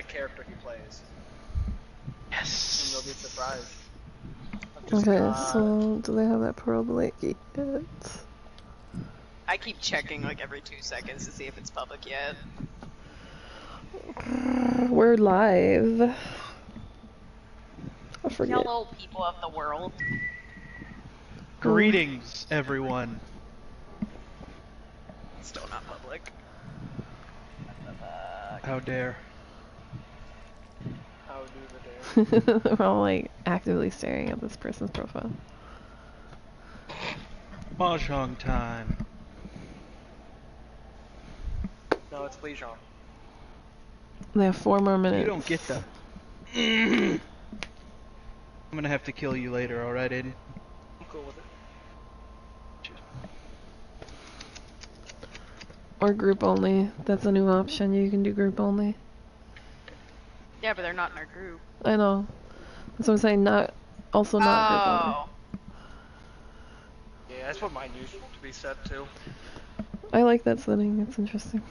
the character he plays. Yes. And you'll be surprised. Okay, so do they have that public yet? I keep checking like every 2 seconds to see if it's public yet. We're live. I forget. Hello, people of the world. Greetings, everyone. Still not public. How dare. How do the dare. We're all like actively staring at this person's profile. Mahjong time. No, it's Lejean. They have 4 more minutes. You don't get the... I'm gonna have to kill you later, alright, Aiden? I'm cool with it. Or group only. That's a new option. You can do group only. Yeah, but they're not in our group. I know. That's what I'm saying. Not also not group only. Yeah, that's what mine used to be set to. I like that setting. It's interesting.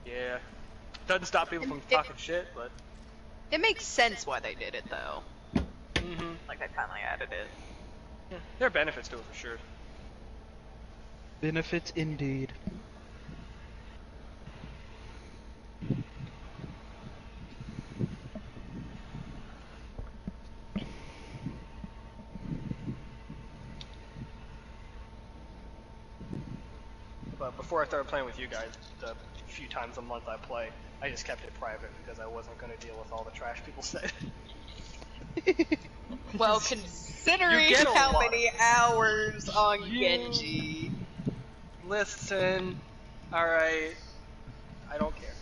Yeah. Doesn't stop people from talking shit, but... It makes sense why they did it, though. Mm-hmm. Like, they finally added it. Yeah, there are benefits to it for sure. Benefits indeed. But before I started playing with you guys, the few times a month I play, I just kept it private because I wasn't going to deal with all the trash people said. Well, considering how many hours on Genji. Listen, alright, I don't care.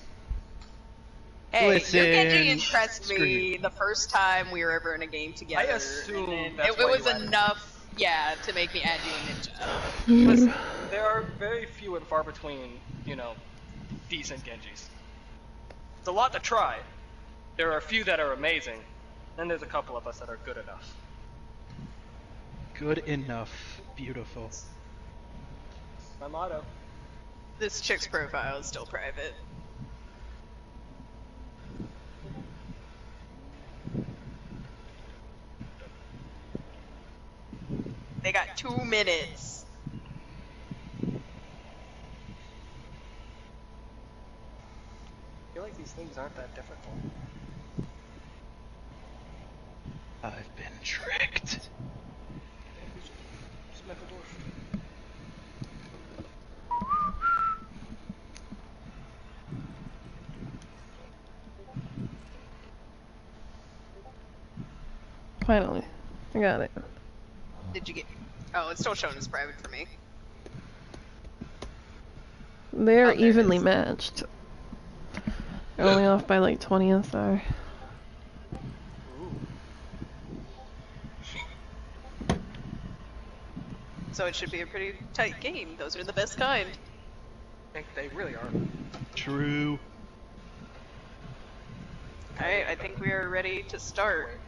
Hey, Listen, your Genji impressed screw me you. the first time we were ever in a game together. I assume and that's it why was you added it. enough, yeah, to make me add you a ninja. Listen, there are very few and far between, you know, decent Genjis. It's a lot to try. There are a few that are amazing, and there's a couple of us that are good enough. Good enough. Beautiful. My motto. This chick's profile is still private. They got 2 minutes. I feel like these things aren't that difficult. I've been tricked. Just make a door. Finally. I got it. Did you get... Oh, it's still showing as private for me. They're Oh, there it evenly is. matched. They're only off by like 20 SR. So it should be a pretty tight game. Those are the best kind. I think they really are. True. Alright, I think we are ready to start.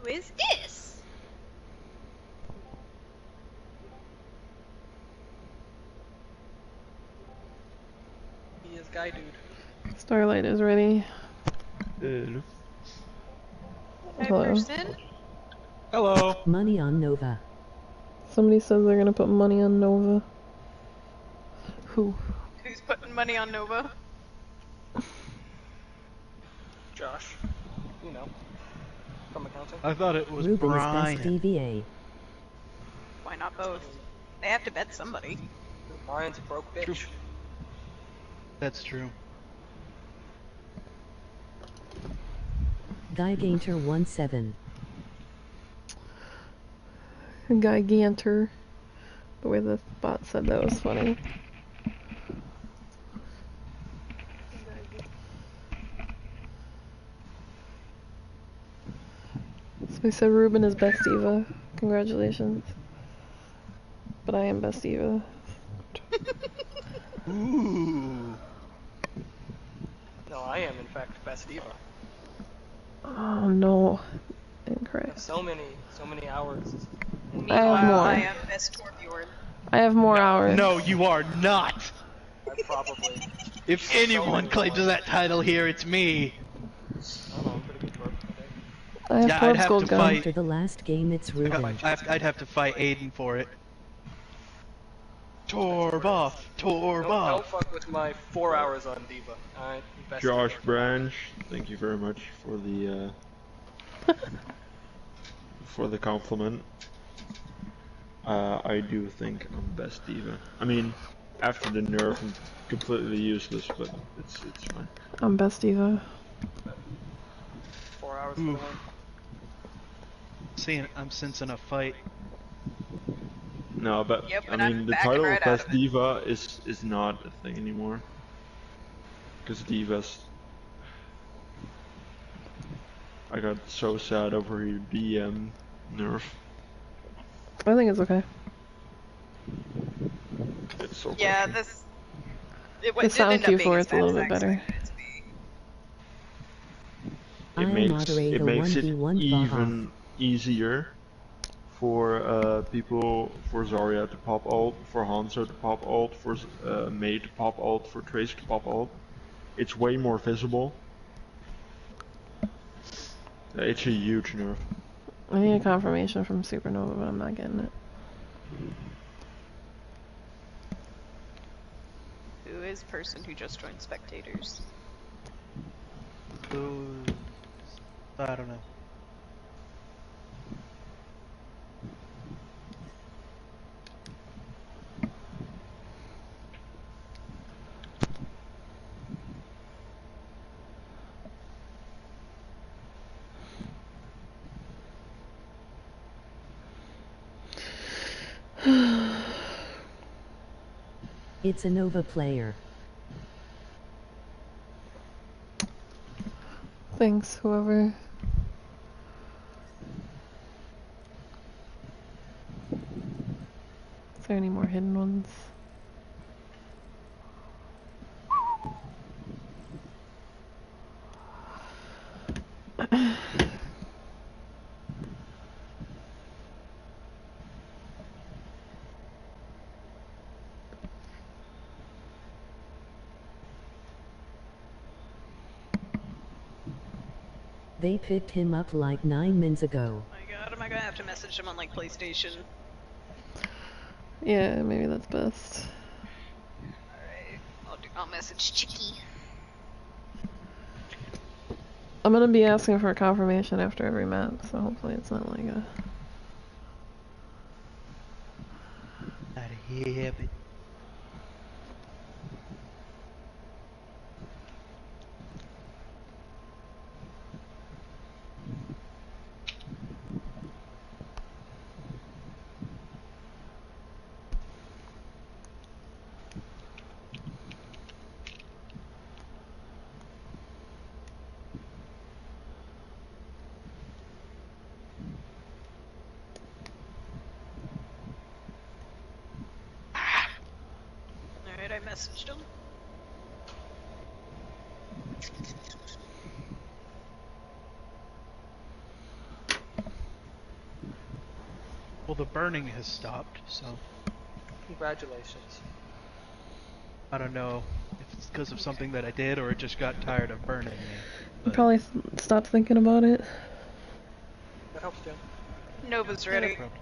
Who is this? He is guy dude. Starlight is ready. Hello. Hi, Hello. person. Hello. Money on Nova. Somebody says they're gonna put money on Nova. Who? Who's putting money on Nova? Josh. You know. From accounting. I thought it was Ruben's Brian. best DVA. Why not both? They have to bet somebody. Brian's a broke bitch. True. That's true. Gigantor17. Gigantor. The way the bot said that was funny. Somebody said Ruben is best diva. Congratulations. But I am best diva. Ooh. No, I am in fact best diva. Oh no. I Incorrect. have so many hours. I have more. I am best Torbjorn. I have more hours. No, you are not! I probably. If anyone claims that title here, it's me. I don't know, I'm pretty good for it. I have Yeah, I'd Torb's have gold to gun. fight. After the last game, it's Ruben. I'd have to fight Aiden for it. Torb off! Torb Don't off! fuck with my 4 hours on diva. Alright, best Josh diva. Branch, thank you very much for the for the compliment. I do think I'm best diva. I mean, after the nerf, I'm completely useless, but it's fine. I'm best diva. 4 hours for Ooh. the win. I'm sensing a fight. No, but Yep, I and I'm mean the backing title right of out best of it. diva is not a thing anymore. Because divas. I got so sad over your DM nerf. I think it's okay. It's so Yeah, frustrating. this. It The didn't sound end up cue being for as it's a bad little as bit I better. expected it to be. I moderate it a makes it 1v1 even easier for people, for Zarya to pop ult, for Hanzo to pop ult, for Mei to pop ult, for Trace to pop ult. It's way more visible. It's a huge nerf. I need a confirmation from SuperNova, but I'm not getting it. Who is person who just joined spectators? Ooh. I don't know. It's a Nova player. Thanks, whoever. Is there any more hidden ones? They picked him up like 9 minutes ago. Oh my god, am I gonna have to message him on like PlayStation? Yeah, maybe that's best. Alright, I'll message Chicky. I'm gonna be asking for a confirmation after every map, so hopefully it's not like a... Not a habit. Alright, I messaged him. Well, the burning has stopped, so Congratulations. I don't know if it's because of something that I did or it just got tired of burning me. But Probably stop thinking about it. That helps too. Nova's no ready. problem.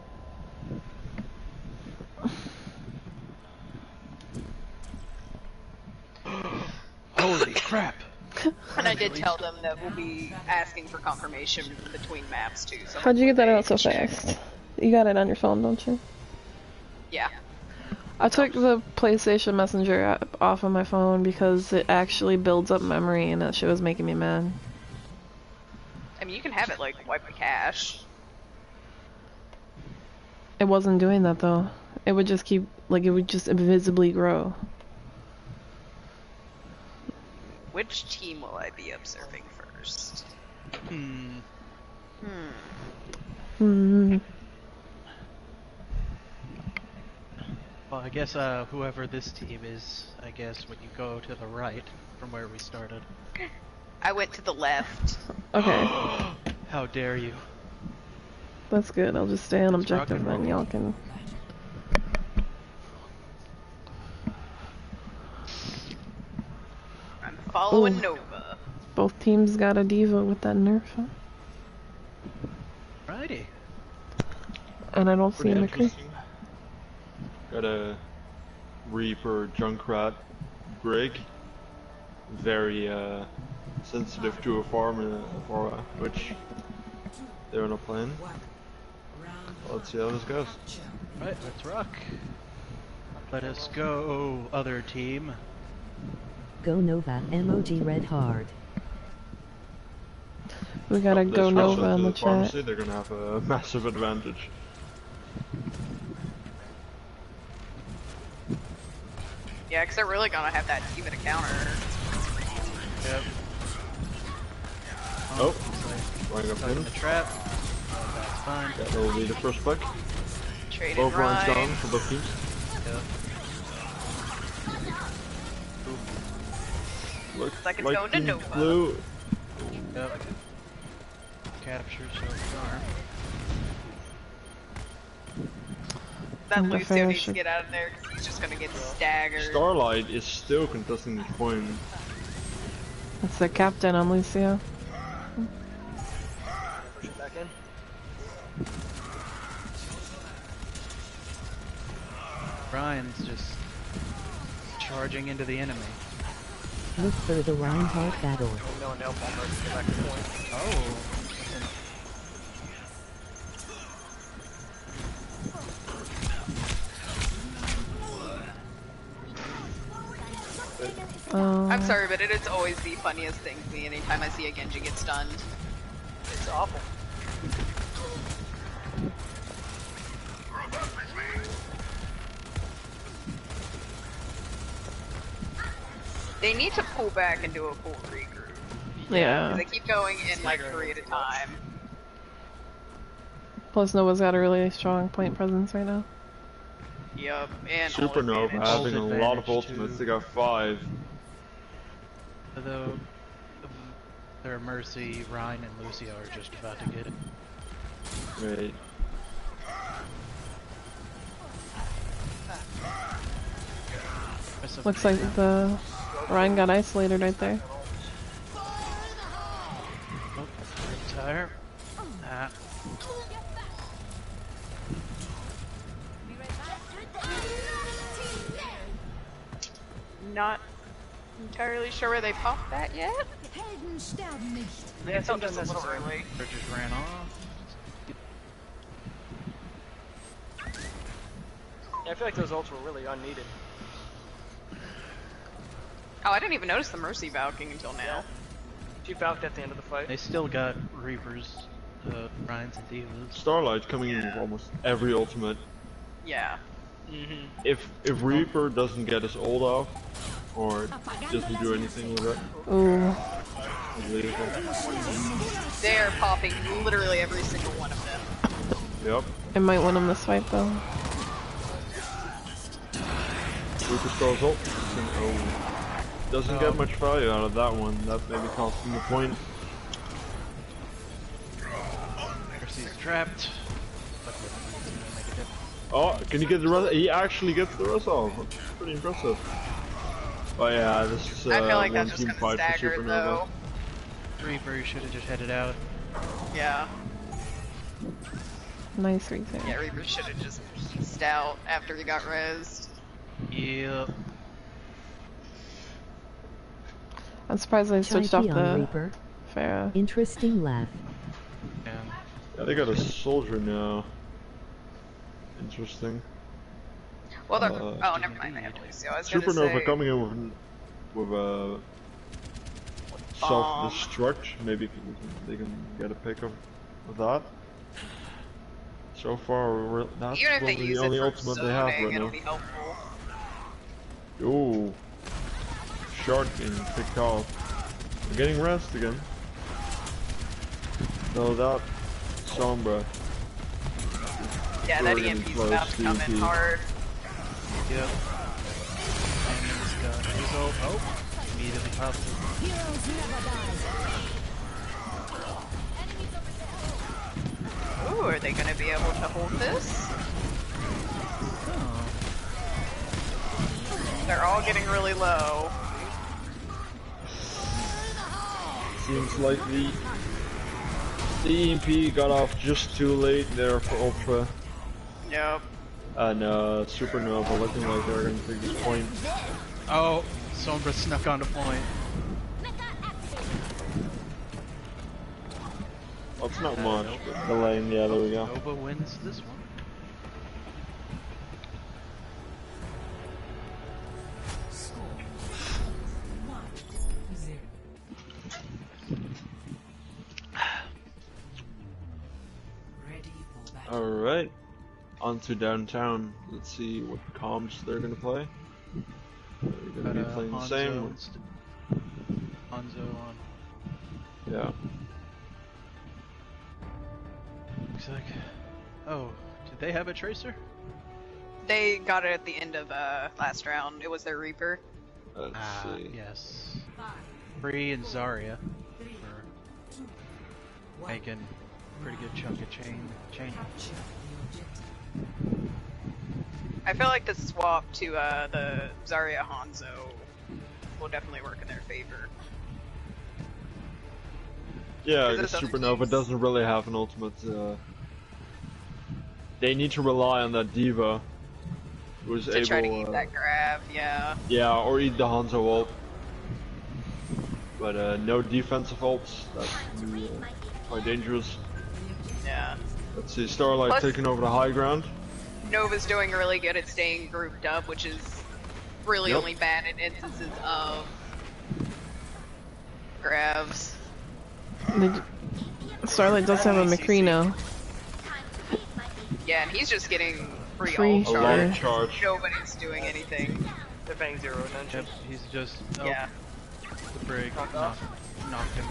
Holy crap! And I did tell them that we'll be asking for confirmation between maps too. So How'd you get that hopefully out so they check. fast? You got it on your phone, don't you? Yeah. I took the PlayStation Messenger app off of my phone because it actually builds up memory and that shit was making me mad. I mean, you can have it like wipe the cache. It wasn't doing that though. It would just keep, like, it would just invisibly grow. Which team will I be observing first? Hmm. Well, I guess whoever this team is, I guess when you go to the right from where we started. I went to the left. Okay, How dare you? that's good. I'll just stay on Let's rock objective and then. roll. Y'all can. I'm following Ooh. Nova. Both teams got a diva with that nerf, huh? Righty. And I don't see Pretty a McCree. interesting. Got a Reaper Junkrat Brig. Very sensitive to a farm in Aurora, which they're not playing. Let's see how this goes. Right, let's rock. Let us go, other team. Go Nova, emoji red hard. We gotta If they go switch Nova into in the the pharmacy, chat. they're gonna have a massive advantage. Yeah, because they're really gonna have that even a counter. Yep. Oh, Looks going up like in in. the trap. That's fine. That will be the first pick. Traded Both lines Ryan. down for both teams. Yep. Looks like it's like going to Team Nova. Blue. Yep. Capture so far. That The Lucio fair needs to should- get out of there because he's just gonna get staggered. Starlight is still contesting this point. That's the captain on Lucio. Push it back in. Ryan's just charging into the enemy. Look for the Reinhardt battle. No one help on Mercy, get back to point. Oh. I'm sorry, but it is always the funniest thing to me anytime I see a Genji get stunned. It's awful. They need to pull back and do a full regroup. Yeah. They keep going in like 3 at a time. Plus Nova's got a really strong point presence right now. Yup, and all SuperNova advantage. having a lot of advantage ultimates. too. They got 5. Although their Mercy, Ryan, and Lucio are just about to get it. Right. Looks like the Ryan got isolated right there. Oh, retire. Ah. Not entirely sure where they popped that yet. Yeah, It's just a little necessary. early. Or just ran off. Yeah, I feel like those ults were really unneeded. Oh, I didn't even notice the Mercy Valking until now. She balked at the end of the fight. They still got Reapers, Ryans, and Divas. Starlight coming in with almost every ultimate. Yeah. Mm-hmm. If Reaper doesn't get his ult off, or doesn't do anything with it, Ooh. unbelievable. They're popping literally every single one of them. Yep. It might win him this fight though. Reaper stars ult. Oh. Doesn't get much value out of that one. That maybe cost him the point. Mercy's trapped. Make a dip. Oh, can you get the rest? He actually gets the rest off. That's pretty impressive. Oh yeah, this is I feel like one that's team just gonna fight for stagger it SuperNova. though. Reaper should have just headed out. Yeah. Nice reset. Yeah, Reaper should have just eased out after he got rezzed. Yep. I'm surprised they switched off Chai on the Reaper. Pharah. Interesting laugh. Yeah. Yeah, they got a soldier now. Interesting. Well, they're... oh, never mind. They have Lucio. I was gonna SuperNova say... coming in with a self-destruct. Maybe they can get a pick of that. So far, that's Even if they probably use the only it for ultimate they have zoning, right it'll now. be helpful. Ooh. Shard getting picked off. We're getting rest again. No, that Sombra. Yeah, that EMP's about to come in hard. Yep. And he's got his ult. Oh, immediately popped it. Ooh, are they gonna be able to hold this? Oh. They're all getting really low. Seems like the EMP got off just too late there for Ultra. Yep. And SuperNova looking like they're gonna take this point. Oh, Sombra snuck onto point. Well, it's not much, but the lane, yeah, there we go. Nova wins this one. Alright, on to downtown. Let's see what comms they're gonna play. They're gonna be playing the same. Hanzo on. Yeah. Looks like. Oh, did they have a tracer? They got it at the end of last round. It was their Reaper. Let's see. Yes. Bree and Zarya are making a pretty good chunk of chain. I feel like the swap to the Zarya Hanzo will definitely work in their favor. Yeah, Because because it doesn't SuperNova use- doesn't really have an ultimate. They need to rely on that Diva, who's To able. try to eat that grab, yeah. Yeah, or eat the Hanzo ult. But no defensive ults. That can be quite dangerous. Yeah. Let's see, Starlight Plus- taking over the high ground. Nova's doing really good at staying grouped up, which is really Yep. only bad in instances of grabs. Starlight does have a McCree now. Yeah, and he's just getting free Free ult A lot of charge. charge. Nobody's doing anything. They're paying zero attention. Yep, he's just. Oh, Yeah. the brig Knocked knocked him.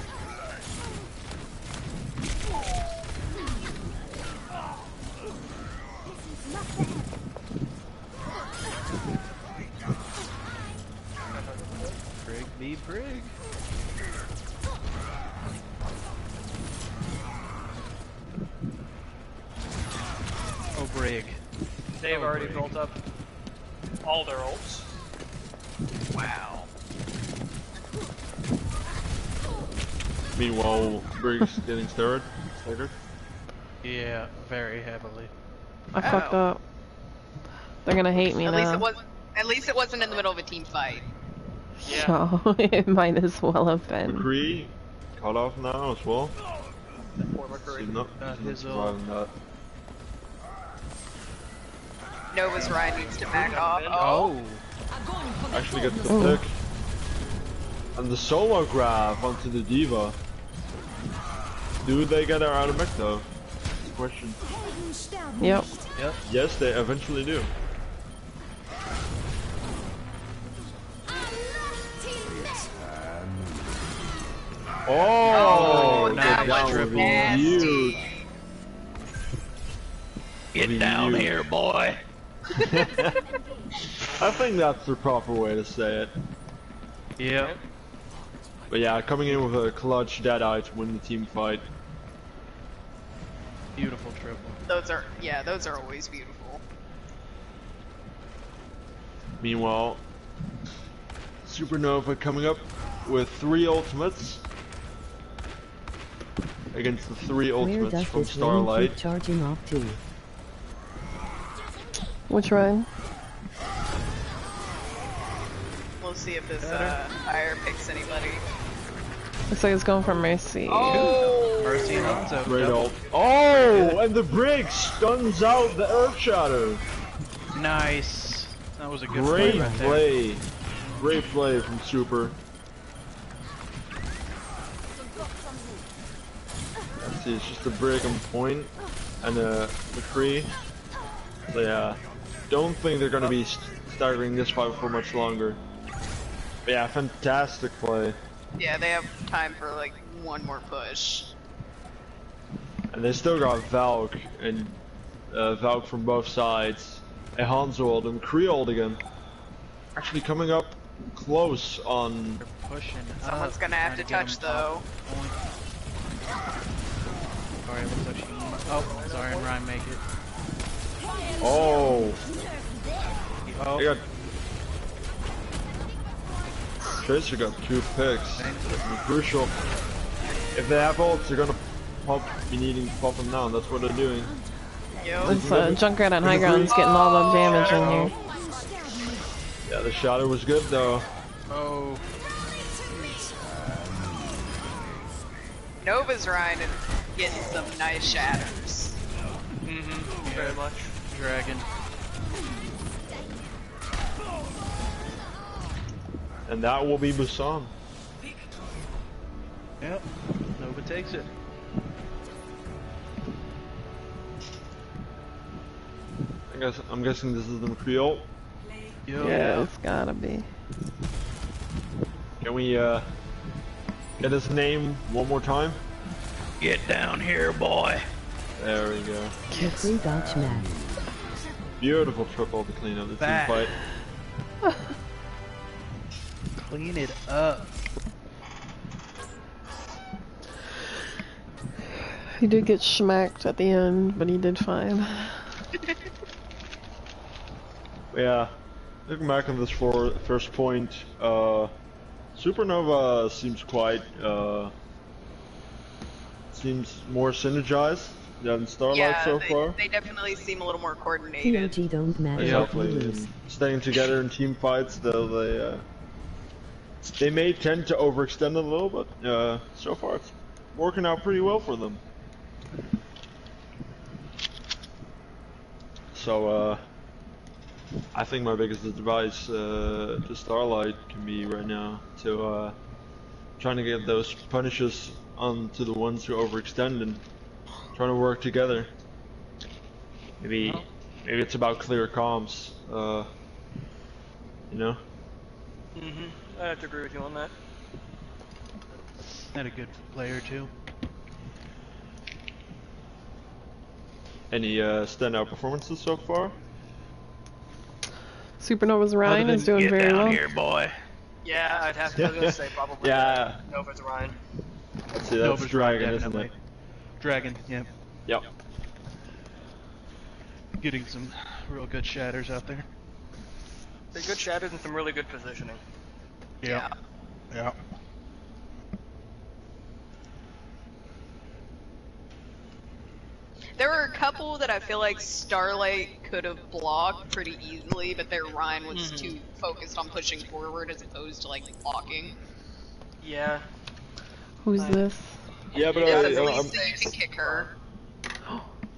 Brig be brig. Oh, brig. They've Oh, already brig. built up all their ults. Wow. Meanwhile, Briggs getting staggered. Yeah, very heavily. I fucked up. They're gonna hate me At now. least it was. At least it wasn't in the middle of a team fight. Yeah. So, it might as well have been. McCree caught off now as well. Poor McCurry. He's not his surviving that. Nova's Ryan needs to back off. Oh, Actually gets the Ooh. pick. And the solo grab onto the Diva. Do they get her out of mech though? That's the question. Yep. yep. Yes, they eventually do. Oh, that good was down with a nasty. huge- Get down huge. here, boy. I think that's the proper way to say it. Yep. But yeah, coming in with a clutch Deadeye to win the team fight. Beautiful triple. Those are always beautiful. Meanwhile, SuperNova coming up with 3 ultimates against the 3 Where ultimates does from this lane Starlight. keep charging off to? Which one? We'll see if this fire picks anybody. Looks like it's going for Mercy. Oh! Mercy and Hanzo. Great Double. ult. Oh, and the Brig stuns out the Earth Shatter. Nice. That was a good Great play right there. play. Great play from Super. Let's see, it's just a brick on point and a McCree. So yeah, don't think they're gonna be staggering this fight for much longer. But yeah, fantastic play. Yeah, they have time for like one more push. And they still got Valk and Valk from both sides. A Hanzo ult and McCree ult again. Actually coming up close on. They're pushing. Someone's up, gonna have to trying touch get 'em off though. point. Sorry, it looks like she. Oh, sorry, and Ryan make it. Oh, Oh, they got. Tracer got 2 picks. Crucial. If they have ults, they're gonna be needing to pop them down. That's what they're doing. Yo. It's Junkrat on high ground's getting all the damage in here. Yeah, the shadow was good though. oh. Nova's Ryan and getting some nice shatters. Very much. Dragon. And that will be Busan. Yep. Nova takes it. I'm guessing this is the McCree ult. Yo. Yeah, it's gotta be. Can we get his name one more time? Get down here, boy. There we go. Free Dodge Max. Beautiful triple to clean up the team Back. fight. Clean it up. He did get smacked at the end, but he did fine. Yeah, looking back on this first point, SuperNova seems quite seems more synergized than Starlight Yeah, so far. they definitely seem a little more coordinated. POG don't matter if you Exactly. lose. And staying together in team fights, though they may tend to overextend a little, but so far it's working out pretty well for them. So I think my biggest advice to Starlight can be right now to trying to get those punishes onto the ones who overextend and trying to work together. Maybe it's about clear comms, you know? I have to agree with you on that. And a good player too. Any standout performances so far? Supernova's Ryan is doing very well. Here, boy. Yeah, I'd have to, I was gonna say probably Yeah. Nova's Ryan. Let's see, that's Nova's Dragon, right, isn't it? definitely. Dragon, yeah. Yep. Getting some real good shatters out there. They're good shatters and some really good positioning. Yeah. Yeah. There were a couple that I feel like Starlight could have blocked pretty easily, but their Ryan was too focused on pushing forward as opposed to like blocking. Yeah. Who's this? Yeah, but Yeah, I'm, Lisa, you can kick her.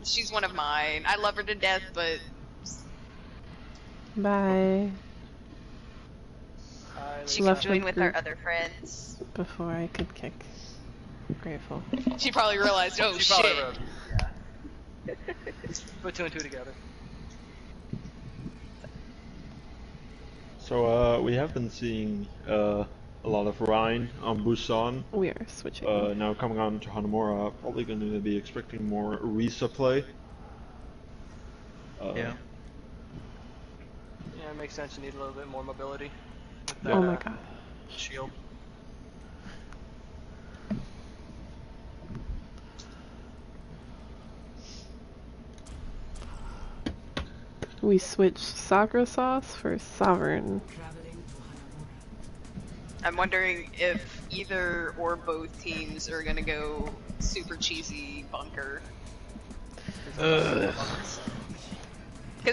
She's one of mine. I love her to death, but Bye. she Left can join the with our group. other friends. Before I could kick. Grateful. She probably realized, oh She probably shit. wrote. Yeah. Put 2 and 2 together. So we have been seeing a lot of Rhine on Busan. We are switching. Now coming on to Hanamura, probably going to be expecting more Risa play. Yeah. Yeah, it makes sense. You need a little bit more mobility. With that, Oh my god. shield. We switched Sakura sauce for Sovereign. I'm wondering if either or both teams are gonna go super cheesy bunker. Because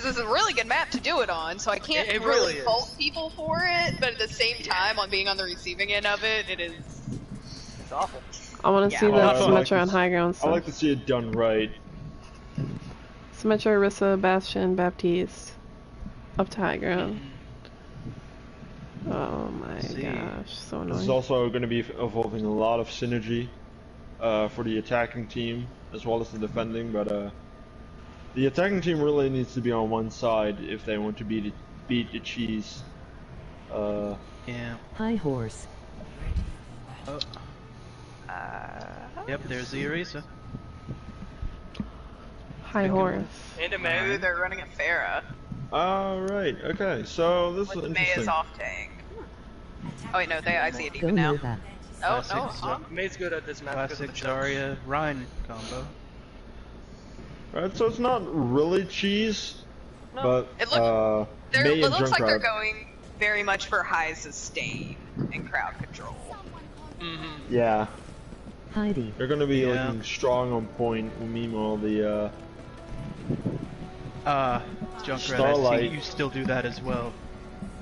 it's a really good map to do it on, so I can't It really really is. fault people for it, but at the same time, on being on the receiving end of it, it is... It's awful. I want to Yeah. see Oh, that I like Symmetra on this. high ground I stuff. like to see it done right. Symmetra, Rissa, Bastion, Baptiste. up to high ground. Oh my gosh, so This is annoying. also going to be involving a lot of synergy for the attacking team as well as the defending, but the attacking team really needs to be on one side if they want to beat the cheese. Yeah. High horse. Oh. Yep, there's the Orisa. High horse. And a Ooh, May. they're running a Pharah. Alright, okay, so this is With May interesting. is off tank. Oh wait, no, I see it Go even now. Nova. Oh, Classic no, May's good at this map because of Classic the choke. Zarya Rhine combo. Right, so it's not really cheese, but It May and looks like they're Junkrat. going very much for high sustain and crowd control. Yeah, Heidi. they're gonna be Yeah. looking strong on point. Meanwhile, the Junkrat, I Starlight. see you still do that as well.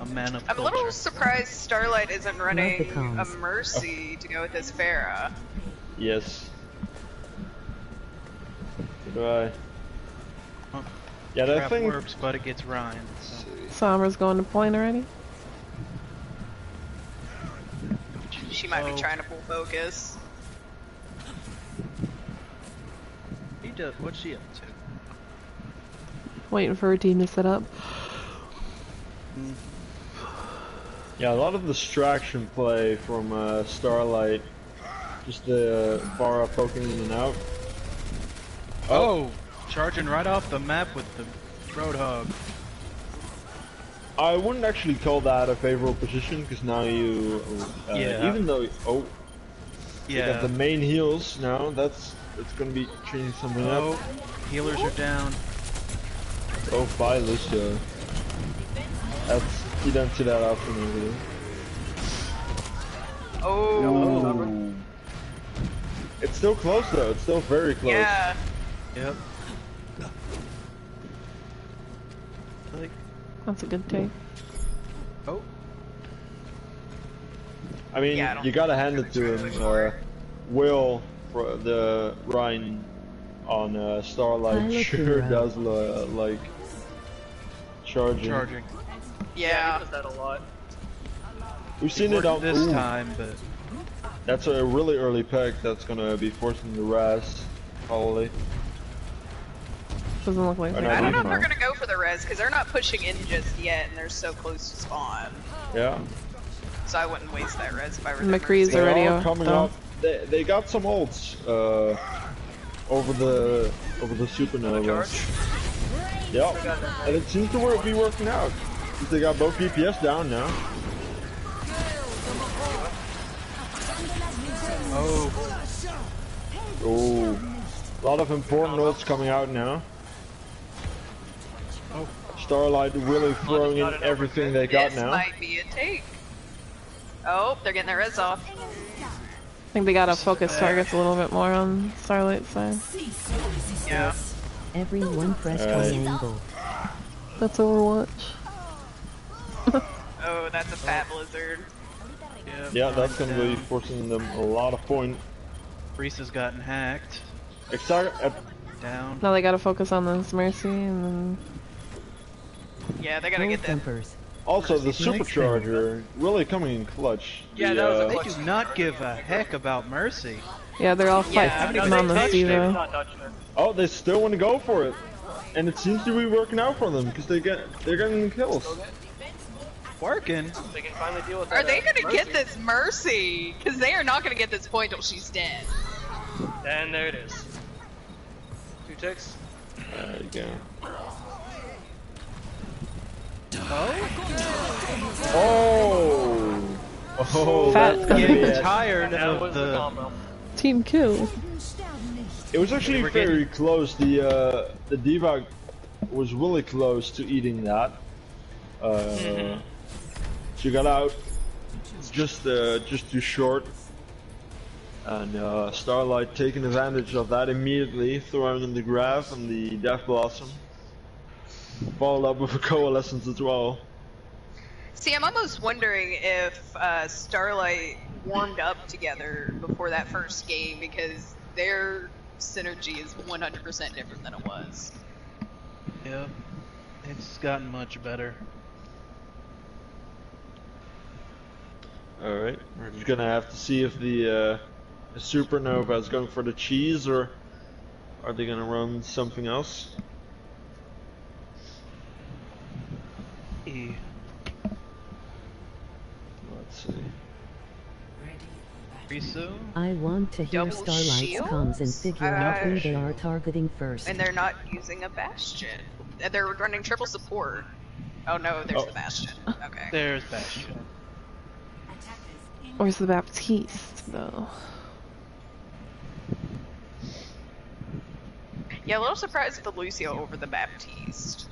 A man of I'm a culture. little surprised Starlight isn't running a comms. Mercy to go with this Pharah. yes. Goodbye. Well, Yeah, I Trap think. works, but it gets Rhine. So. Sombra's going to point already. She might Oh. be trying to pull focus. He does. What's she up to? Waiting for her team to set up. Yeah, a lot of distraction play from Starlight. Just Pharah poking in and out. Oh, charging right off the map with the Roadhog. I wouldn't actually call that a favorable position because now you, Yeah. even though you Yeah. got the main heals now, that's gonna be changing something Oh, up. healers are down. Oh, bye, Lucio. You don't see that often over there. Oh, Ooh. It's still close though. It's still very close. yeah. Yep. Like, That's a good take. oh, I mean, Yeah, I don't you gotta think hand they're it to gonna him. try really Will for the Rhine on Starlight Pilot sure hero. does like charging. charging. Yeah. He does that a lot. We've seen it on this ooh, time, but That's a really early pick that's gonna be forcing the res, probably. Doesn't look like I they know, I don't know if fine. they're gonna go for the res because they're not pushing in just yet and they're so close to spawn. Yeah. So I wouldn't waste that res if I were them. McCree's They already are off, coming though. up. They got some ults over the SuperNova. Charge. Yep. And it seems to be working out. They got both DPS down now. oh, Oh, a lot of important ults coming out now. oh, Starlight really throwing in not an everything they got This now. might be a take. Oh, they're getting their res off. I think they gotta focus targets a little bit more on Starlight's side. Yeah. Everyone press Alright. triangle. That's Overwatch. Oh, that's a fat blizzard. yeah. Yeah, that's gonna be down. forcing them a lot of point. Reese gotten hacked. Down. Now they gotta focus on this Mercy and then... Yeah, they gotta Roll get that. thumpers. Also, the Next thing. supercharger really coming in clutch. Yeah, The, that was a They clutch. do not give a heck about Mercy. Yeah, they're all Yeah, fighting No, on they the touched it, Stevo. not touched it. Oh, they still want to go for it, and it seems to be working out for them because they're getting kills. Working. They can finally deal with Are that, they gonna Mercy. get this Mercy? Because they are not gonna get this point till she's dead. And there it is. 2 ticks. There you go. Oh! Oh, Fat. that's gonna be Getting it. tired That of was the the. combo. Team kill. It was actually We're very close. The D.Va was really close to eating that. She got out just too short. And Starlight taking advantage of that immediately, throwing in the Graph and the Death Blossom. Followed up with a Coalescence as well. See, I'm almost wondering if Starlight warmed up together before that first game because their synergy is 100% different than it was. Yeah. It's gotten much better. Alright, we're just gonna have to see if the SuperNova is going for the cheese, or are they gonna run something else? E. Let's see. Risu? I want to hear Double Starlight's shields? comms and figure out who they are shield. targeting first. And they're not using a Bastion. They're running triple support. Oh no, there's Oh. the Bastion. Okay. There's Bastion. Where's the Baptiste, though? Yeah, a little surprised at the Lucio over the Baptiste.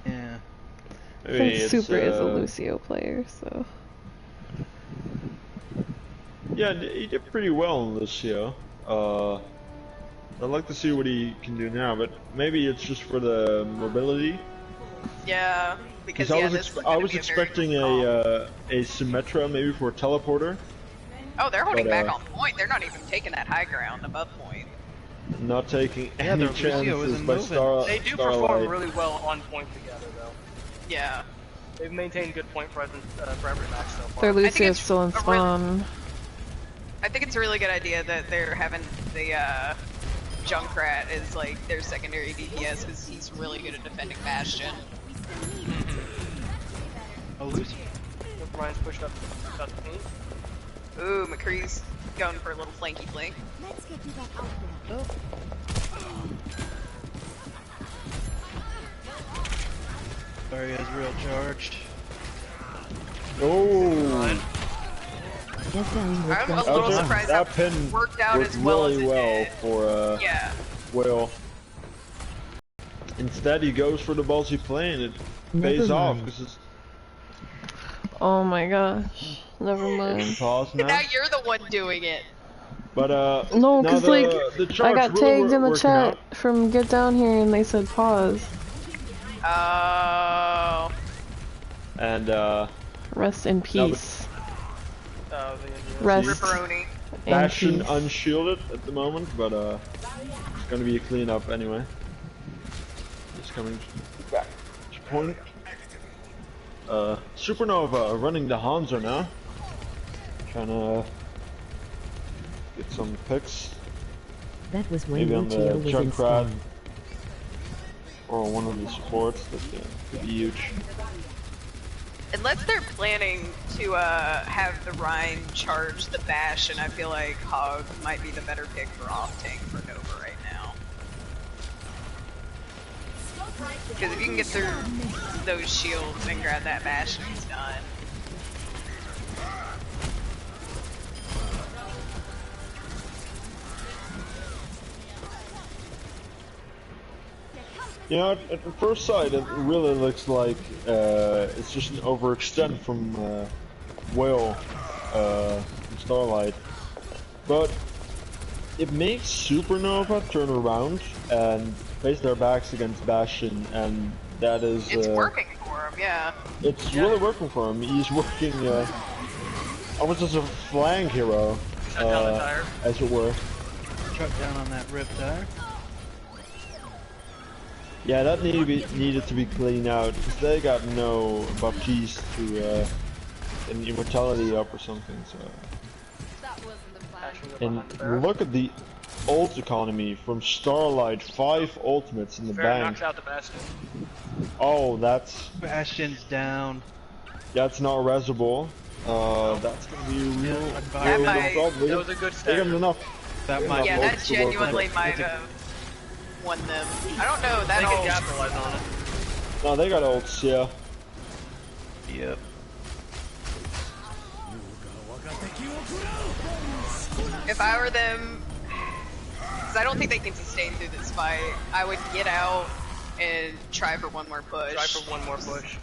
Yeah. I think Super is a Lucio player, so. Yeah, he did pretty well in Lucio. I'd like to see what he can do now, but maybe it's just for the mobility. Yeah, because I yeah, was, this is I gonna was be a very expecting good a Symmetra maybe for a teleporter. Oh, they're holding but, back on point. They're not even taking that high ground above point. Not taking Yeah, any their Lucio chances isn't by moving. They do Starlight. perform really well on point together, though. Yeah. They've maintained good point presence for every match so far. Their think Lucio's it's still in a really- spawn. I think it's a really good idea that they're having the Junkrat as like their secondary DPS because he's really good at defending Bastion. Oh, Lucio. Ryan's pushed up the paint. Ooh, McCree's going for a little flanky flank. Let's get you back out there. Aria's real charged. Oh, Get down with I'm those a little bombs. surprised that that pin worked out worked as well really as it well did. for Yeah. Will. Instead, he goes for the ballsy play, and it Never pays off mind. because it's Oh my gosh. Never mind. pause now. Now you're the one doing it. But No, now because the, like, the I charge got really tagged in the working chat out. from Get Down Here and they said pause. Oh. And Rest in peace. Rest Ripperoni. in Bastion peace. unshielded at the moment, but it's gonna be a cleanup anyway. Just coming back to point. SuperNova running the Hanzo now. Trying to get some picks. That was when Maybe on the Lucio was in Junkrat spawn. or one of the supports. That could be huge. Unless they're planning to have the Rhine charge the Bash, and I feel like Hog might be the better pick for off tank for Nova right now. Because if you can get through those shields and grab that Bash, he's done. You know, at the first sight, it really looks like it's just an overextend from Will, from Starlight. But it makes SuperNova turn around and face their backs against Bastion, and that is... It's working for him, yeah. It's really working for him. He's working almost as a flank hero, Shut down the tire. as it were. Truck down on that rip tire. Yeah, that needed to be cleaned out, because they got no Baptiste to an immortality up or something, so... And look at the ult economy from Starlight, 5 ultimates in the Fair bank. knocks out the Bastion. Oh, that's Bastion's down. not resable. That's gonna be real That might- problem. That was a good They got start. enough. That might Yeah, Well, that it's the work genuinely of it. might have won them. I don't know, that They can ult. capitalize on it. No, they got ults, yeah. Yep. If I were them, because I don't think they can sustain through this fight, I would get out and try for one more push. Try for one more push.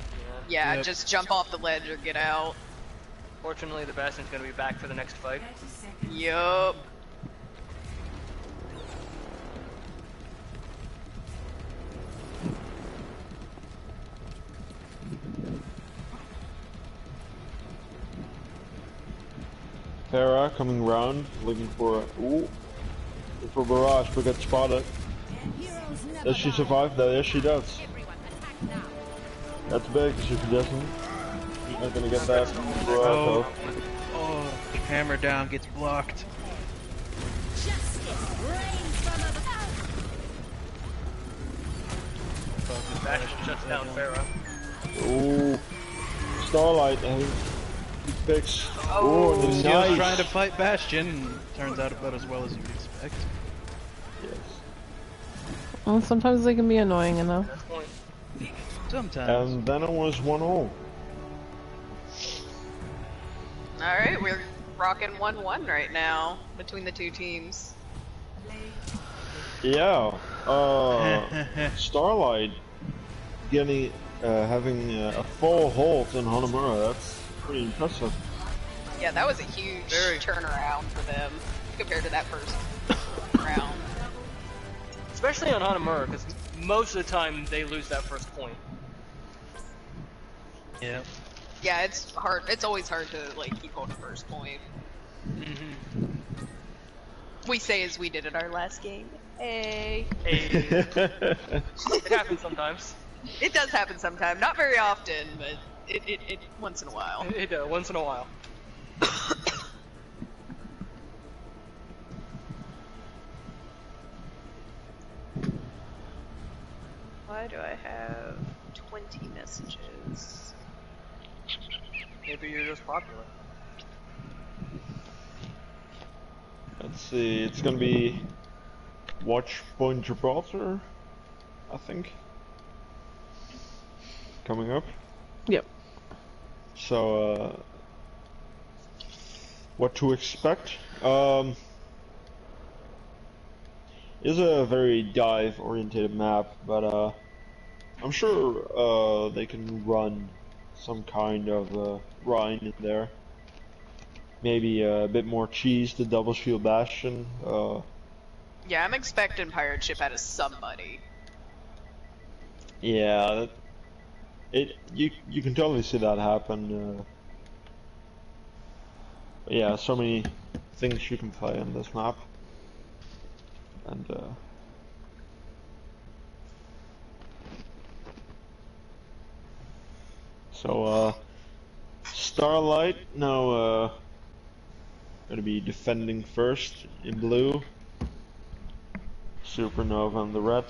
Yeah, Yep. just jump off the ledge or get out. Fortunately, the Bastion's gonna be back for the next fight. Yup. Farah coming round, looking for for Barrage, but got spotted. Does she survive though? Yes, she does. That's big, Super Justin. Not gonna get that. Oh, oh, hammer down gets blocked. Bash shuts down Pharah. Ooh. Starlight having picks. Oh, and Lucio's nice. trying to fight Bastion. Turns out about as well as you'd expect. Yes. Well, sometimes they can be annoying enough. That's point. Sometimes. And then it was 1-0. alright, we're rocking 1-1 right now between the two teams. Yeah. Starlight getting having a full hold in Hanamura. That's pretty impressive. Yeah, that was a huge turnaround for them compared to that first round. Especially on Hanamura, because most of the time they lose that first point. Yeah. Yeah, it's hard. It's always hard to like keep hold of first point. We say as we did at our last game. Hey. It happens sometimes. It does happen sometime. Not very often, but it once in a while. It once in a while. Why do I have 20 messages? Maybe you're just popular. Let's see. It's gonna be Watch Point Gibraltar, I think. Coming up. Yep. So, what to expect? Is a very dive-oriented map, but I'm sure they can run some kind of Rhine in there. Maybe a bit more cheese to double shield Bastion. Yeah, I'm expecting pirate ship out of somebody. Yeah, you can totally see that happen. Yeah, so many things you can play on this map, and so Starlight now gonna be defending first in blue. SuperNova on the red.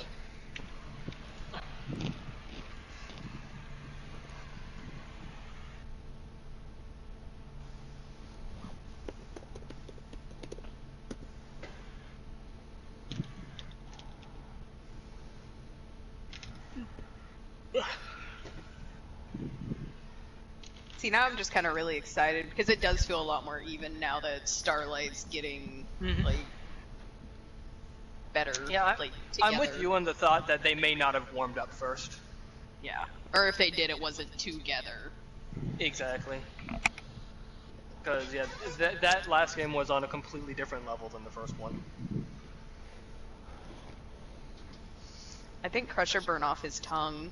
See, now I'm just kind of really excited because it does feel a lot more even now that Starlight's getting like better. Yeah, like I'm with together. you on the thought that they may not have warmed up first. Yeah, or if they did, it wasn't together. Exactly. Because yeah, that last game was on a completely different level than the first one. I think Crusher burned off his tongue.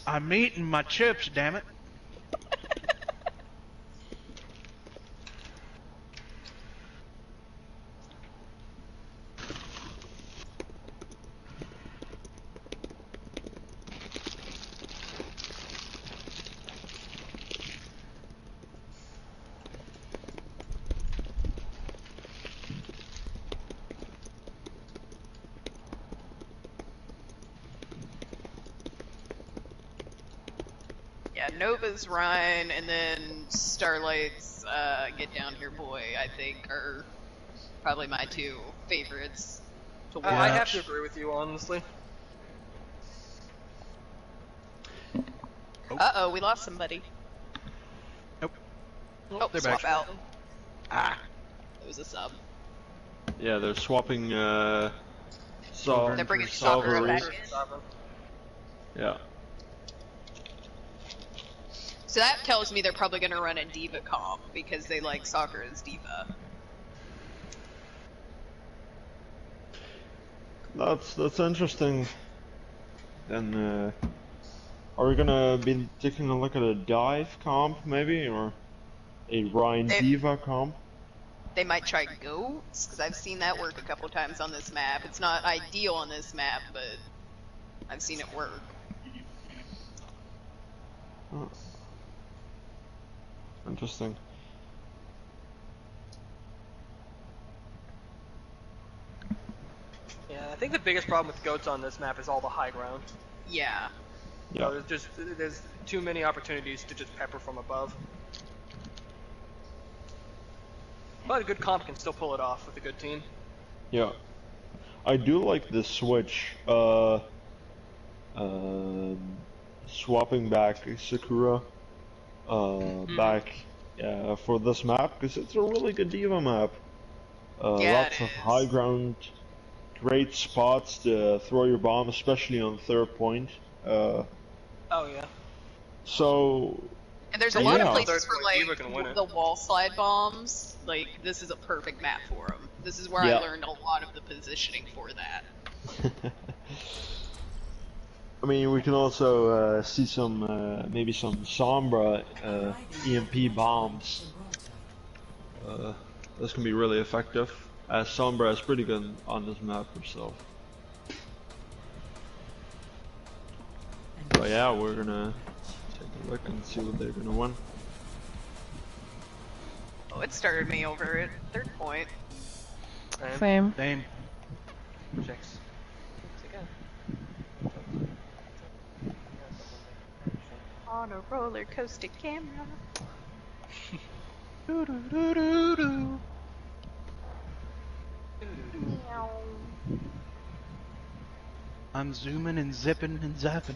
I'm eating my chips, damn it. Yeah, Nova's Rhine and then Starlight's Get Down Here Boy, I think, are probably my two favorites to watch. I have to agree with you, honestly. Uh-oh, we lost somebody. Nope. Oh, they're swap back. out. Ah. It was a sub. Yeah, they're swapping They're bringing Salva Soccer back Reese. in. Yeah. So that tells me they're probably going to run a Diva comp because they like Soccer as Diva. That's interesting. Then are we gonna be taking a look at a dive comp maybe, or a Rhine Diva comp? They might try Goats, because I've seen that work a couple times on this map. It's not ideal on this map, but I've seen it work. Oh. Interesting. Yeah, I think the biggest problem with goats on this map is all the high ground. Yeah. Yeah. So there's too many opportunities to just pepper from above. But a good comp can still pull it off with a good team. Yeah. I do like the switch. Swapping back Sakura back for this map, because it's a really good diva map. Yeah, Lots it of is. high ground, great spots to throw your bomb, especially on third point. Oh yeah. So And there's a lot of Yeah. places for Third point, like Diva can win it. the wall slide bombs. Like this is a perfect map for them. This is where Yeah. I learned a lot of the positioning for that. I mean, we can also see some maybe some Sombra EMP bombs. This can be really effective, as Sombra is pretty good on this map herself. But yeah, we're gonna take a look and see what they're gonna win. Oh, it started me over at third point. Same. Same. Checks. On a roller coaster camera. I'm zooming and zipping and zapping.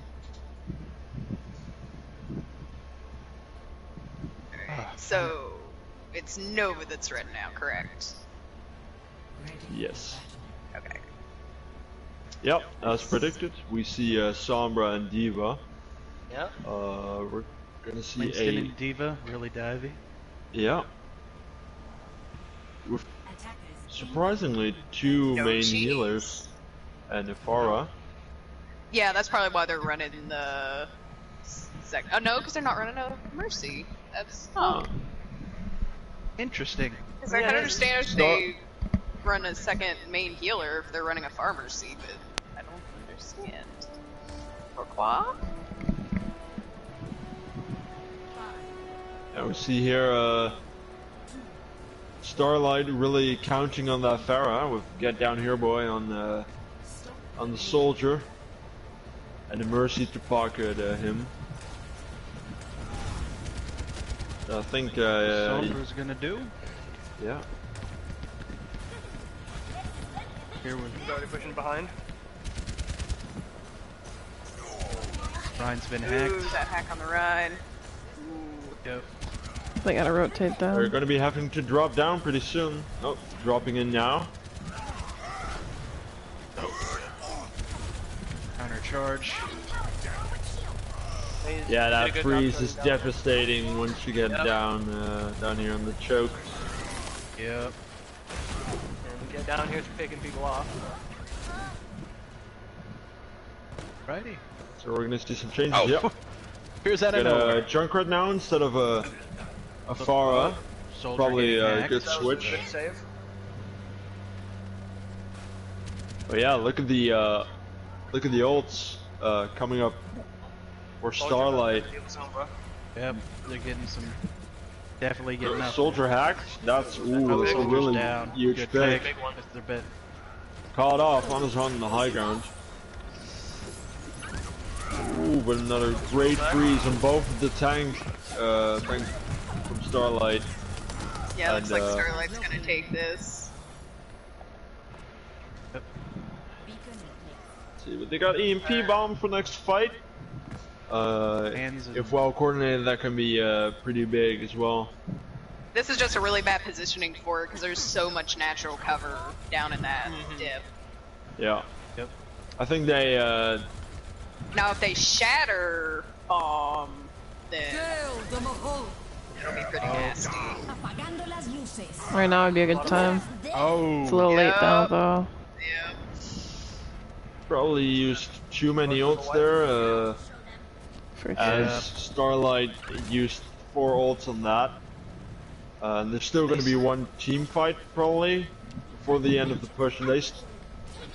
So it's Nova that's red now, correct? Yes. Okay. Yep, as predicted, we see Sombra and Diva. Yeah. We're gonna see Winston and Diva, really divey. yeah. With surprisingly two No main cheese. healers and Ifara. Yeah, that's probably why they're running the oh no, because they're not running a Mercy. That's Interesting. Because I can understand if they run a second main healer if they're running a Pharmacy, but I don't understand. Pourquoi? And we see here Starlight really counting on that Pharah with Get Down Here Boy on the soldier, and the Mercy to pocket him. I think Sombra's gonna do. yeah. Here with He's already pushing behind. Ryan's been Ooh, hacked. that hack on the ride. Yep. They gotta rotate They're down. gonna be having to drop down pretty soon. Oh, dropping in now. Counter charge. Yeah, Did a that good freeze job is shutting down. devastating once you get down here on the choke. Yep. And Get Down Here's picking people off. Righty. So we're gonna see some changes. Oh. Yep. Here's that Get over. a Junkrat now instead of a Farah. Soldier Probably getting a hacked. good That was a switch. good save. But yeah, look at the ults coming up for Starlight. Yep. They're getting some. Definitely getting up. Soldier hacked. That's that's a Soldier's really down. huge Good pick. pick. That's their bit. Caught off on his on the high ground. Ooh, but another great freeze on both of the tank from Starlight. Yeah, And, looks like Starlight's gonna take this. See, but they got EMP bomb for next fight. Hands and- If well coordinated, that can be pretty big as well. This is just a really bad positioning for it because there's so much natural cover down in that dip. Yeah. Yep. I think they Now, if they shatter bomb, then it'll be pretty nasty. Apagando las luces. Right now would be a good time. Oh. It's a little late now though. Yeah. probably used too many ults there. For sure. As Starlight used 4 ults on that. And there's still going to be one team fight probably before the end of the push, and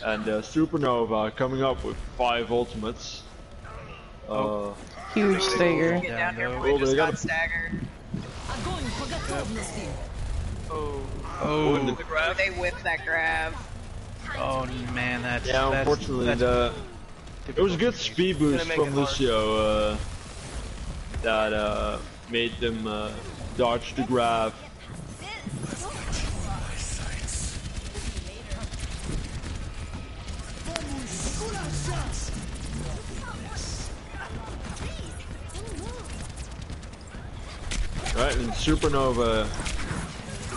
And SuperNova coming up with 5 ultimates. Huge stagger. Get down here, no. we Oh, just they got gotta- staggered. Oh. Oh, The grab. They whipped that grab. oh man, that's Yeah, unfortunately, it was a good speed boost make from it hard. Lucio that made them dodge the grab. Right, and SuperNova,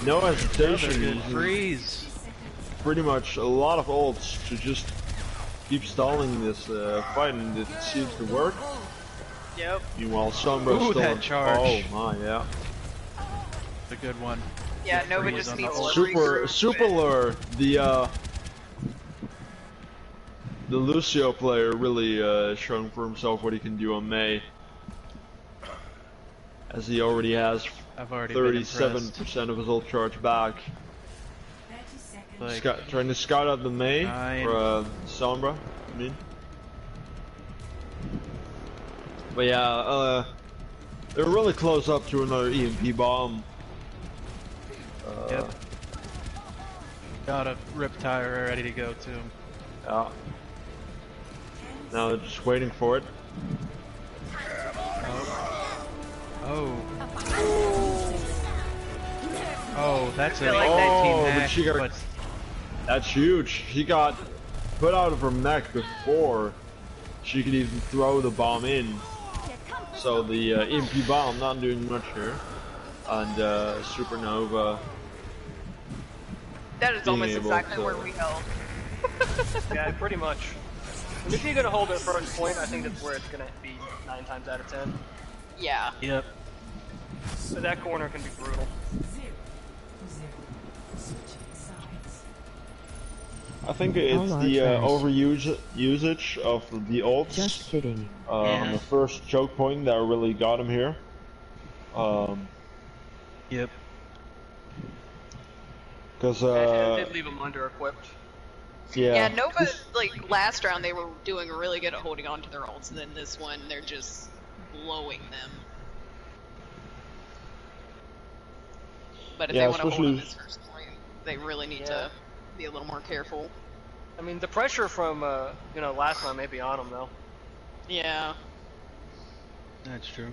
no hesitation, good using freeze. pretty much a lot of ults to just keep stalling this fight, and it seems to work. Yep. Meanwhile, Sombra Ooh, still. that charge. Oh my, yeah. It's a good one. Yeah, Nova freeze just on the needs to ult. Super regroup. Lure, the Lucio player really showing for himself what he can do on May, as he already has I've already been impressed. 37% of his ult charge back. Like, Trying to scout out the May Nine. or Sombra, I mean. But yeah, they're really close up to another EMP bomb. yep. Got a rip tire ready to go too. Yeah. Now they're just waiting for it. Oh. Oh, that's a feel like that team hack, but she got- but That's huge. She got put out of her mech before she could even throw the bomb in. So the EMP bomb not doing much here. And SuperNova. That is almost being able exactly to- where we held. Yeah, pretty much. And if you're gonna hold it first point, I think that's where it's gonna be 9 times out of 10. Yeah. yep. So that corner can be brutal. I think it's All the our trash. usage of the ults Just kidding. on the first choke point that really got him here. Yep. Because It did leave him under equipped. Yeah, Nova, like, last round they were doing really good at holding on to their ults, and then this one, they're just blowing them. But if Yeah, they want to hold on especially- this first point, they really need to be a little more careful. I mean, the pressure from last round may be on him though. Yeah. That's true.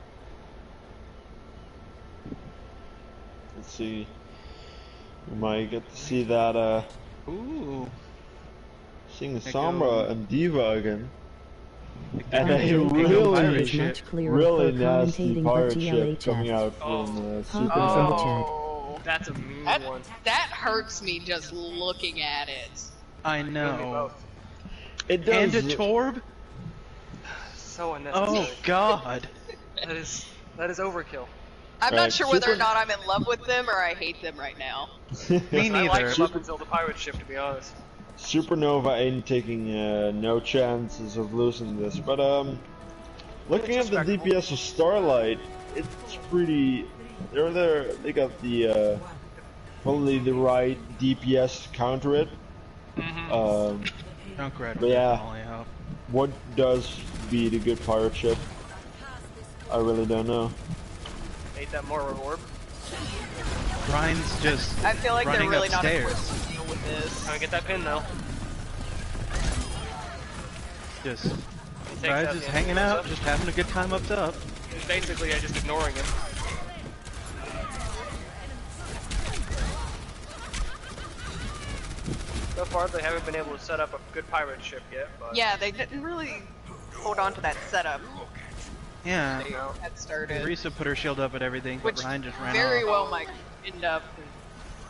Let's see. We might get to see that Ooh. seeing There Sombra go. and Diva again. And Pirate a ship. really, Pirate is ship. much clearer really for nasty commentating pirate the ship GLA coming chat. out from Comments in SuperNova. the chat. Oh, That's a mean that, one. that hurts me just looking at it. I Maybe know. both. It And does. a Torb? So unnecessary. Oh god. That is overkill. I'm Right, not sure whether Super- or not I'm in love with them or I hate them right now. Me I liked neither. him up until the pirate ship, to be honest. SuperNova ain't taking no chances of losing this, but looking at It's the respectable. DPS of Starlight, it's pretty. They're there. They got the probably the right DPS to counter it. Junkrat But yeah. definitely help. What does beat a good pirate ship? I really don't know. Ate that more orb. Ryan's just I feel like they're running really not upstairs. equipped to deal with this. Trying to get that pin though. Just He takes Ryan's out just the hanging enemy out, up. just having a good time up top. He's basically just ignoring him. So far, they haven't been able to set up a good pirate ship yet, but Yeah, they didn't really hold on to that setup Yeah. they had started. Risa put her shield up and everything, but Which Ryan just ran very off. well might end up.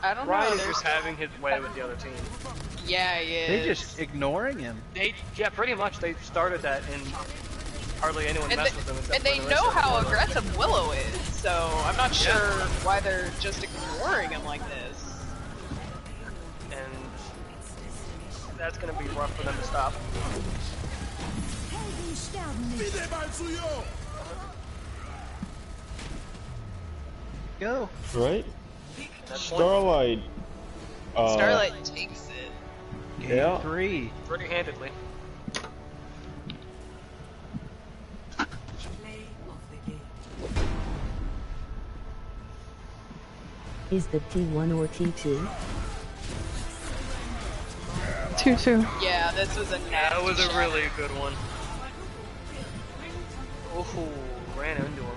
I don't Ryan know. is there's- just having his way with the other team. Yeah, he is. They're just ignoring him. Yeah, pretty much. They started that, and hardly anyone and messed they, with them. Except and they for the know rest of how them. aggressive Willow is, so I'm not sure why they're just ignoring him like this. And that's gonna be rough for them to stop. Helden sterben nicht. Go. Right? That's Starlight. Starlight takes it. Game Yeah. 3. Pretty handedly. Is the T1 or T2? 2-2. Yeah, this was a nasty That was a shot. really good one. Oh, ran into him.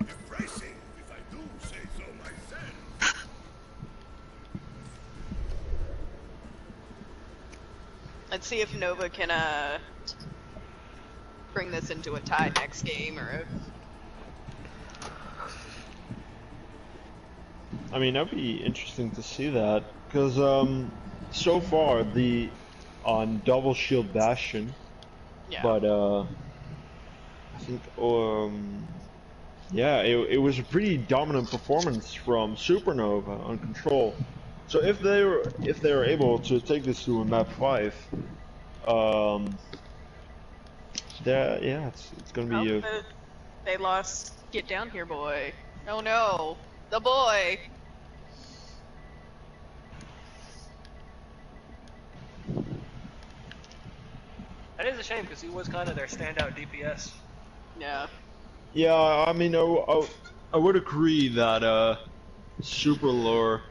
Refreshing, if I do say so myself. Let's see if Nova can bring this into a tie next game, or if I mean, that'd be interesting to see that, because so far the on double shield Bastion, yeah. but I think yeah, it was a pretty dominant performance from SuperNova on control. So if they're able to take this to a map 5, yeah, it's gonna be a They lost. Get down here, boy. Oh no, the boy. That is a shame because he was kind of their standout DPS. Yeah. yeah. I mean, I would agree that Super Lore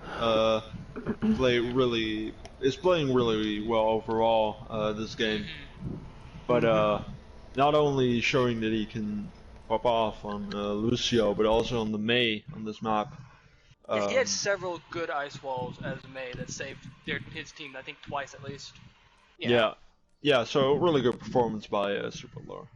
is playing really well overall this game, but not only showing that he can pop off on Lucio, but also on the Mei on this map. Yeah, he had several good ice walls as May that saved his team, I think twice at least. Yeah. So really good performance by Super Lore.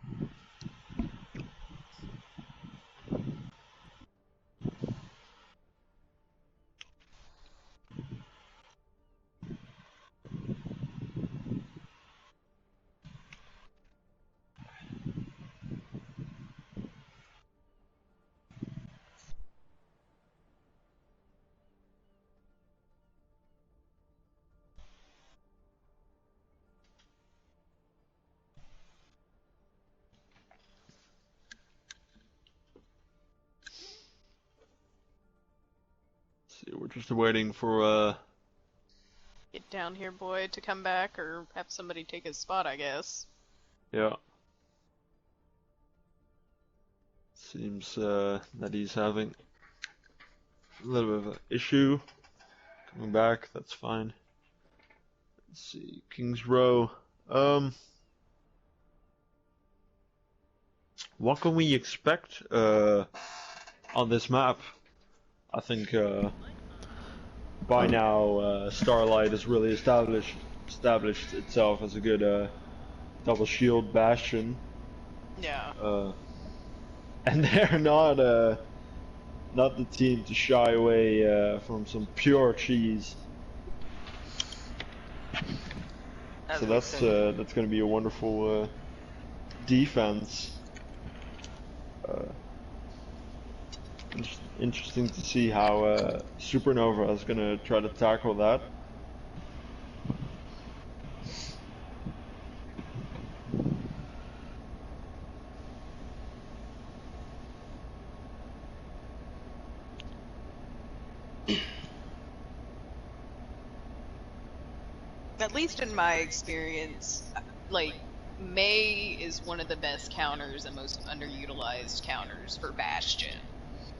See, we're just waiting for Get down here, boy, to come back, or have somebody take his spot, I guess. yeah. Seems that he's having a little bit of an issue coming back. That's fine. Let's see, King's Row. What can we expect on this map? I think by now Starlight has really established itself as a good double shield bastion. Yeah. And they're not the team to shy away from some pure cheese. As So we've that's seen. going to be a wonderful defense. Interesting to see how SuperNova is going to try to tackle that. At least in my experience, like, May is one of the best counters and most underutilized counters for Bastion.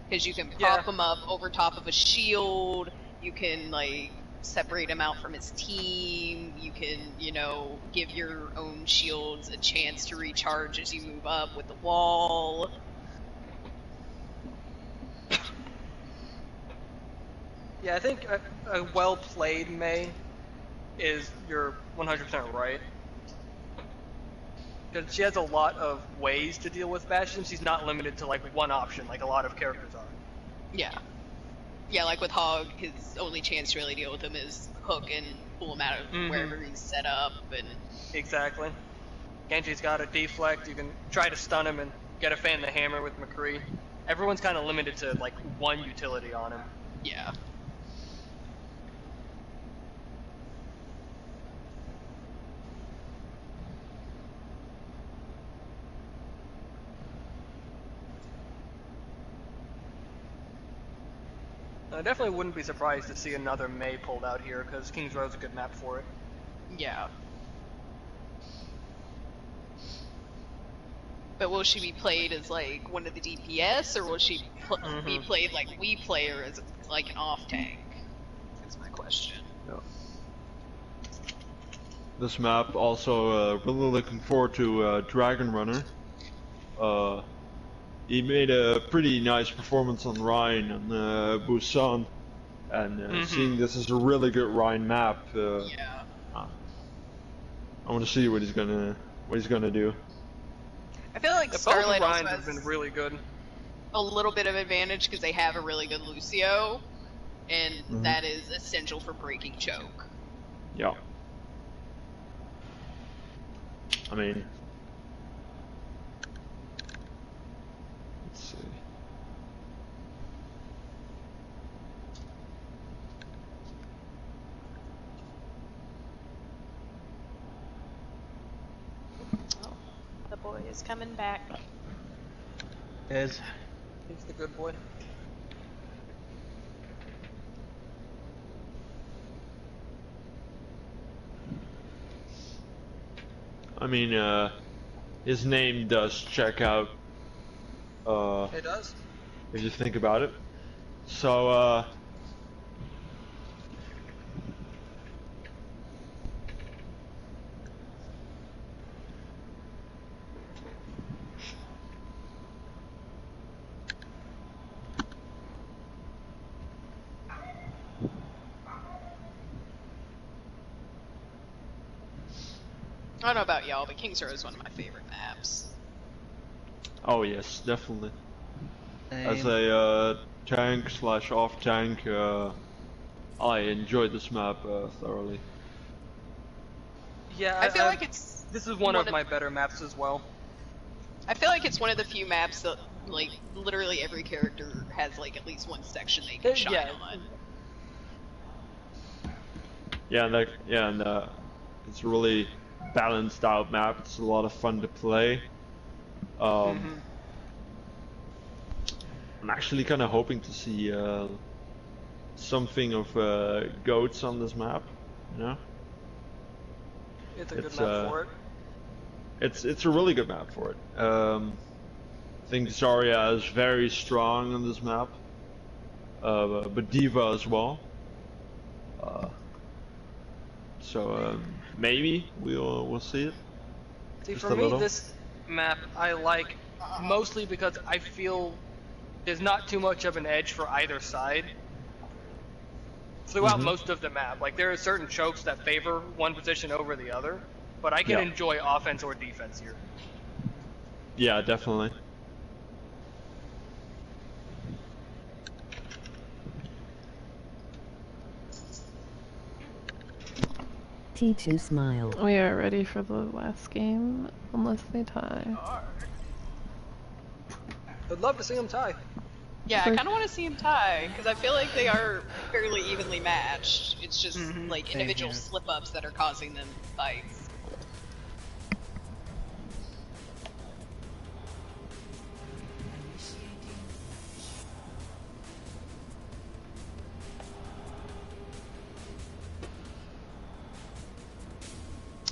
Because you can pop him up over top of a shield, you can, like, separate him out from his team, you can, you know, give your own shields a chance to recharge as you move up with the wall. Yeah, I think a well-played May is, you're 100% right. Because she has a lot of ways to deal with Bastion. She's not limited to like one option like a lot of characters are. Yeah. Yeah, like with Hog, his only chance to really deal with him is hook and pull him out of wherever he's set up. And exactly. Genji's got a deflect. You can try to stun him and get a fan the hammer with McCree. Everyone's kind of limited to like one utility on him. yeah. I definitely wouldn't be surprised to see another Mei pulled out here, because King's Row's a good map for it. Yeah. But will she be played as like one of the DPS, or will she be played like we play her as like an off tank? That's my question. Yeah. This map also really looking forward to Dragon Runner. He made a pretty nice performance on Rhine and Busan, and seeing this is a really good Rhine map. Yeah. I want to see what he's gonna do. I feel like Both Starlight also Rhines have has been really good. a little bit of advantage because they have a really good Lucio, and that is essential for breaking choke. Yeah. I mean, let's see. Oh, the boy is coming back. Is He's the good boy. I mean, his name does check out. It does. If you think about it. So, I don't know about y'all, but King's Row is one of my favorite maps. oh yes, definitely. As same. a tank slash off tank, I enjoyed this map thoroughly. Yeah, I feel like it's this is one of my better maps as well. I feel like it's one of the few maps that like literally every character has like at least one section they can shine yeah. on. Yeah, and it's a really balanced out map. It's a lot of fun to play. I'm actually kind of hoping to see something of goats on this map. You know, It's a good map for it. it's a really good map for it. I think Zarya is very strong on this map, but Diva as well. So maybe we'll see it. See, Just for a me, little. this map I like mostly because I feel there's not too much of an edge for either side throughout most of the map. Like, there are certain chokes that favor one position over the other, but I can enjoy offense or defense here. Yeah, definitely. T2 smile. We are ready for the last game, unless they tie. I'd love to see them tie. Yeah, I kind of want to see them tie because I feel like they are fairly evenly matched. It's just like individual slip-ups that are causing them fights.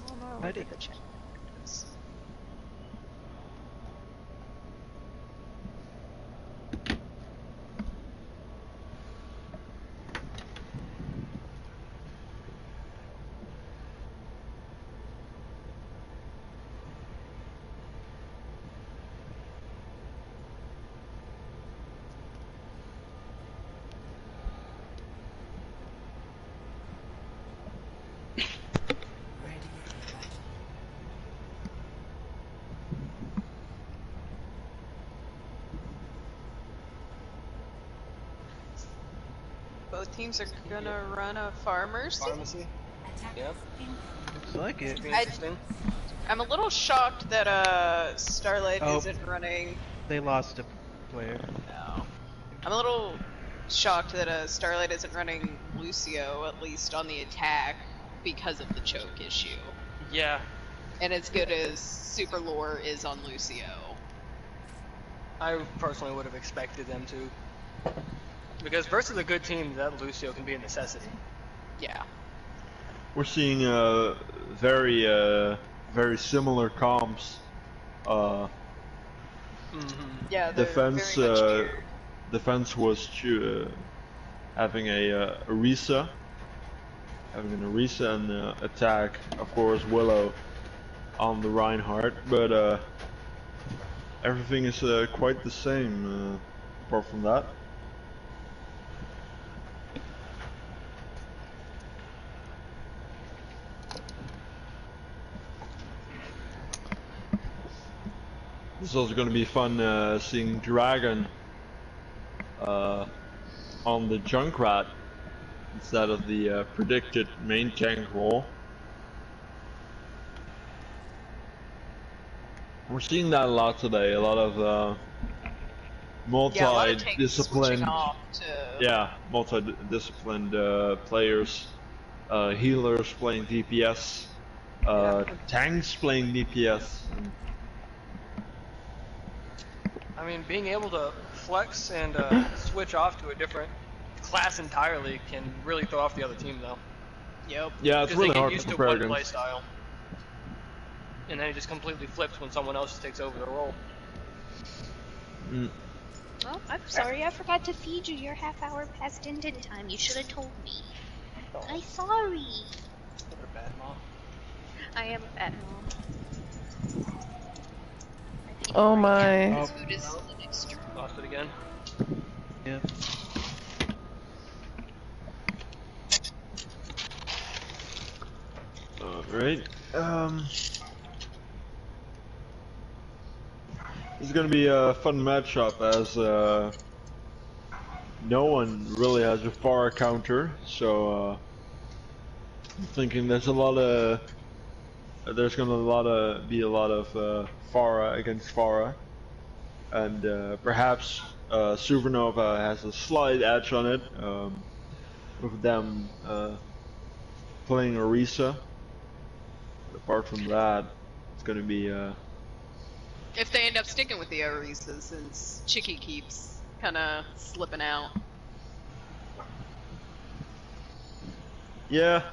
Oh no, look Ready. at the chat. Both teams are gonna run a Farmer's. Pharmacy. Yep. Looks like it. Be interesting. I'm a little shocked that Starlight Oh. isn't running. They lost a player. No. I'm a little shocked that Starlight isn't running Lucio, at least on the attack, because of the choke issue. Yeah. And as good as Super Lore is on Lucio. I personally would have expected them to. Because versus a good team, that Lucio can be a necessity. Yeah. We're seeing very similar comps. Yeah, they're Defense very much mirrored. defense was having a Orisa, having an Orisa, and attack, of course, Willow on the Reinhardt, but everything is quite the same apart from that. It's also going to be fun seeing Dragon on the Junkrat instead of the predicted main tank role. We're seeing that a lot today. A lot of Yeah, a lot of tanks switching multi-disciplined, off to... yeah, multi-disciplined players, healers playing DPS, tanks playing DPS. I mean, being able to flex and switch off to a different class entirely can really throw off the other team, though. Yep. Yeah, it's Because really they get hard to used to compare one against. play style. And then it just completely flips when someone else takes over the role. Oh, I'm sorry, I forgot to feed you your half-hour past indent time. You should have told me. I'm sorry. You're a bad mom. I am a bad mom. Oh my. Oh. Food is an extra. Lost it again. Yeah. Alright, this is gonna be a fun matchup as no one really has a Pharah counter, so I'm thinking there's gonna be a lot of Pharah against Pharah, and perhaps SuperNova has a slight edge on it with them playing Orisa. Apart from that, it's gonna be If they end up sticking with the Orisa, since Chicky keeps kind of slipping out. yeah.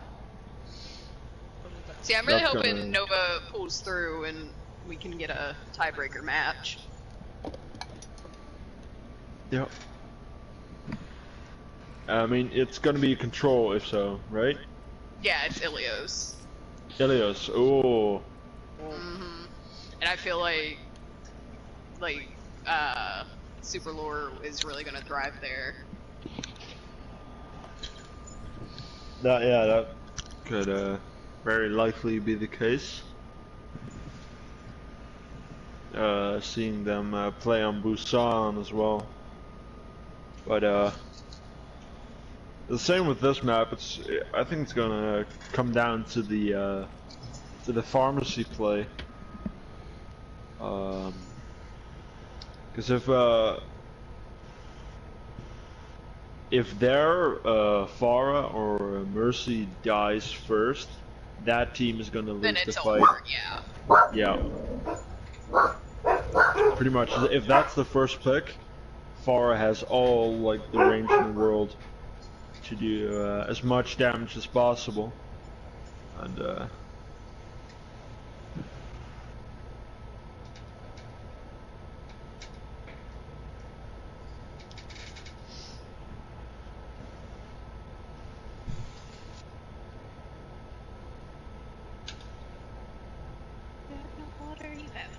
See, I'm really That's hoping gonna- Nova pulls through and we can get a tiebreaker match. Yeah. I mean, it's gonna be control if so, right? Yeah, it's Ilios. Ilios. Oh. And I feel like Super Lore is really gonna thrive there. That could very likely be the case. Seeing them play on Busan as well. But the same with this map. I think it's gonna come down to the pharmacy play. Because if their Pharah or Mercy dies first, that team is gonna Then lose the it's fight. over, yeah. Yeah. Pretty much. If that's the first pick, Pharah has all like the range in the world to do as much damage as possible, and What are you having?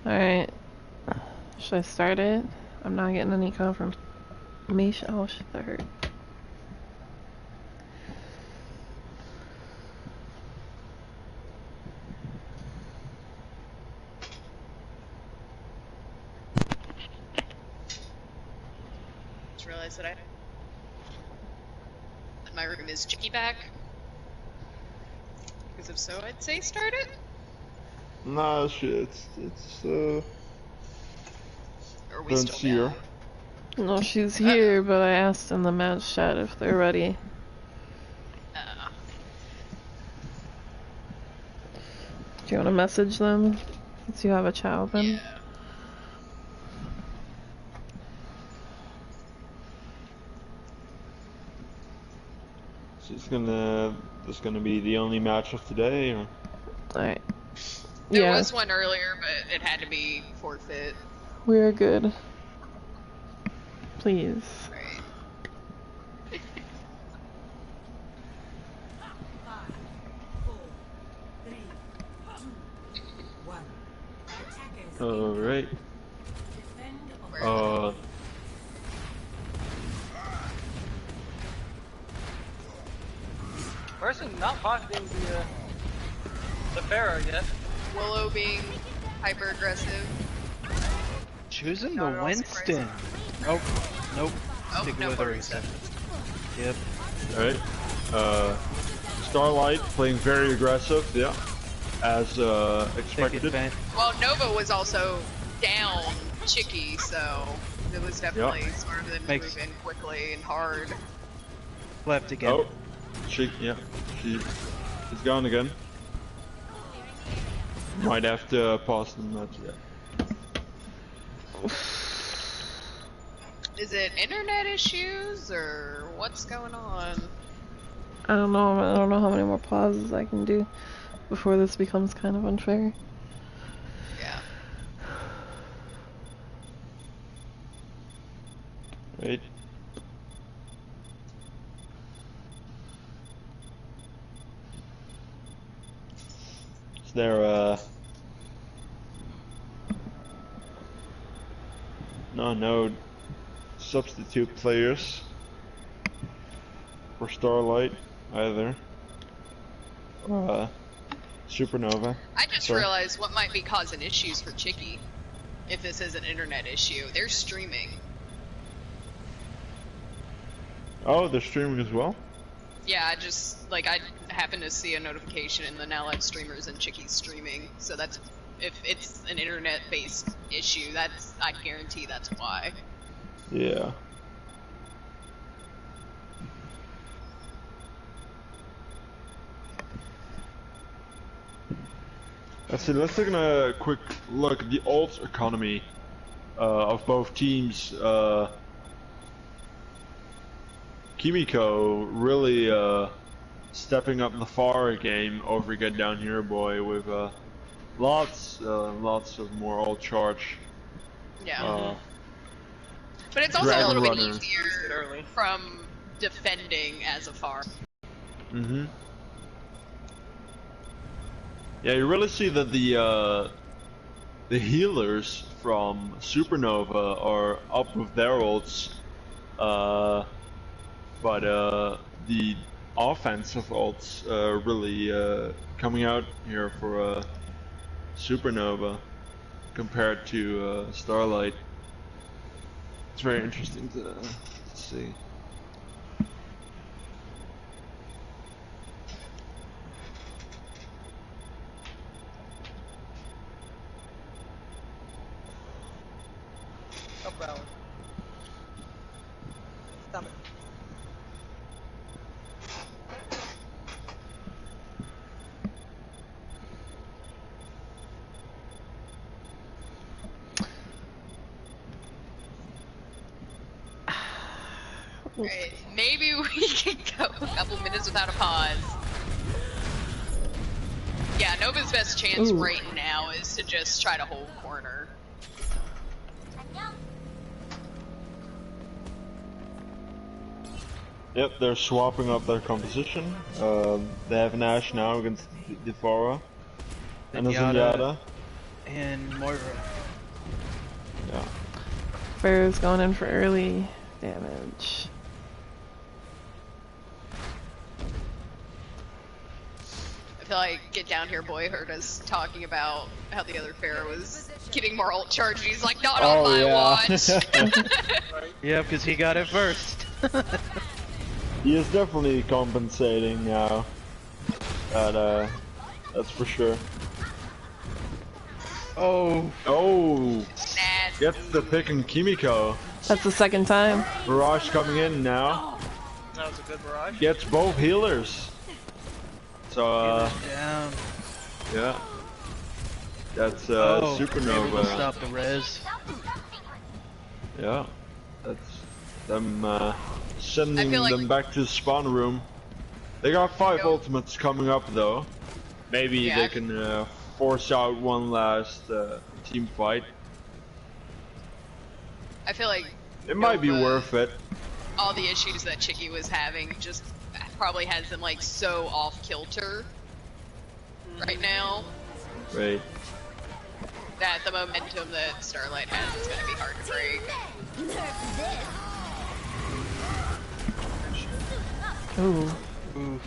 Alright. Should I start it? I'm not getting any confirmation. Oh shit, that hurt. Just realized that my room is Chicky back. Because if so, I'd say start it. Nah, shit, it's Or are we don't still see her. down? No, she's here, but I asked in the match chat if they're ready. Do you want to message them? Since you have a chat open? Yeah. So this gonna be the only match of today, or? Alright. There Yeah, was one earlier, but it had to be forfeit. we're good. Please. Right. Alright. Person not pocketing the Pharaoh yet. Willow being hyper aggressive. Choosing Not the at all Winston. Nope. Nope. Oh, Stick no with her. worries. Yep. Alright. Starlight playing very aggressive, yeah. As Take expected. advantage. Well, Nova was also down Chicky, so it was definitely smart of them to Makes- move in quickly and hard. Left again. Oh, she's gone again. Might have to pause the match, yeah. Is it internet issues or what's going on? I don't know. I don't know how many more pauses I can do before this becomes kind of unfair. Yeah. Right. Is there no substitute players for Starlight either? SuperNova. I just Sorry. realized what might be causing issues for Chicky. If this is an internet issue, they're streaming. Oh, they're streaming as well? Yeah, I happened to see a notification in the Now Live streamers and Chicky's streaming. So that's, if it's an internet-based issue, I guarantee that's why. Yeah. Let's take a quick look at the alt economy of both teams. Kimiko really stepping up the Pharah game over again down here, boy, with lots of more alt charge. Yeah. But it's also a little bit Runner. easier from defending as a far. Mm-hmm. Yeah, you really see that the healers from SuperNova are up with their ults, but the offensive ults really coming out here for SuperNova compared to Starlight. It's very interesting to see. Up rally. Stop it. Right. Maybe we can go a couple minutes without a pause. Yeah, Nova's best chance right now is to just try to hold corner. Yep, they're swapping up their composition. They have Nash now against the Pharah. And there's Zenyatta. And Moira. Yeah. Pharaoh's going in for early damage. I feel like Get Down Here Boy heard us talking about how the other Pharaoh was getting more ult charge, and he's like, not on my watch! Yeah, because he got it first. He is definitely compensating now. But That's for sure. Oh. Oh. Gets the pick and Kimiko. That's the second time. Barrage coming in now. That was a good barrage. Gets both healers. So Down. yeah. That's Able to SuperNova. stop the res. Yeah. That's them sending like them back to the spawn room. They got 5 ultimates coming up though. Maybe they can force out one last team fight. I feel like It might be worth it. all the issues that Chicky was having just probably has them like so off kilter right now Right. that the momentum that Starlight has is going to be hard to break. Ooh. Oof.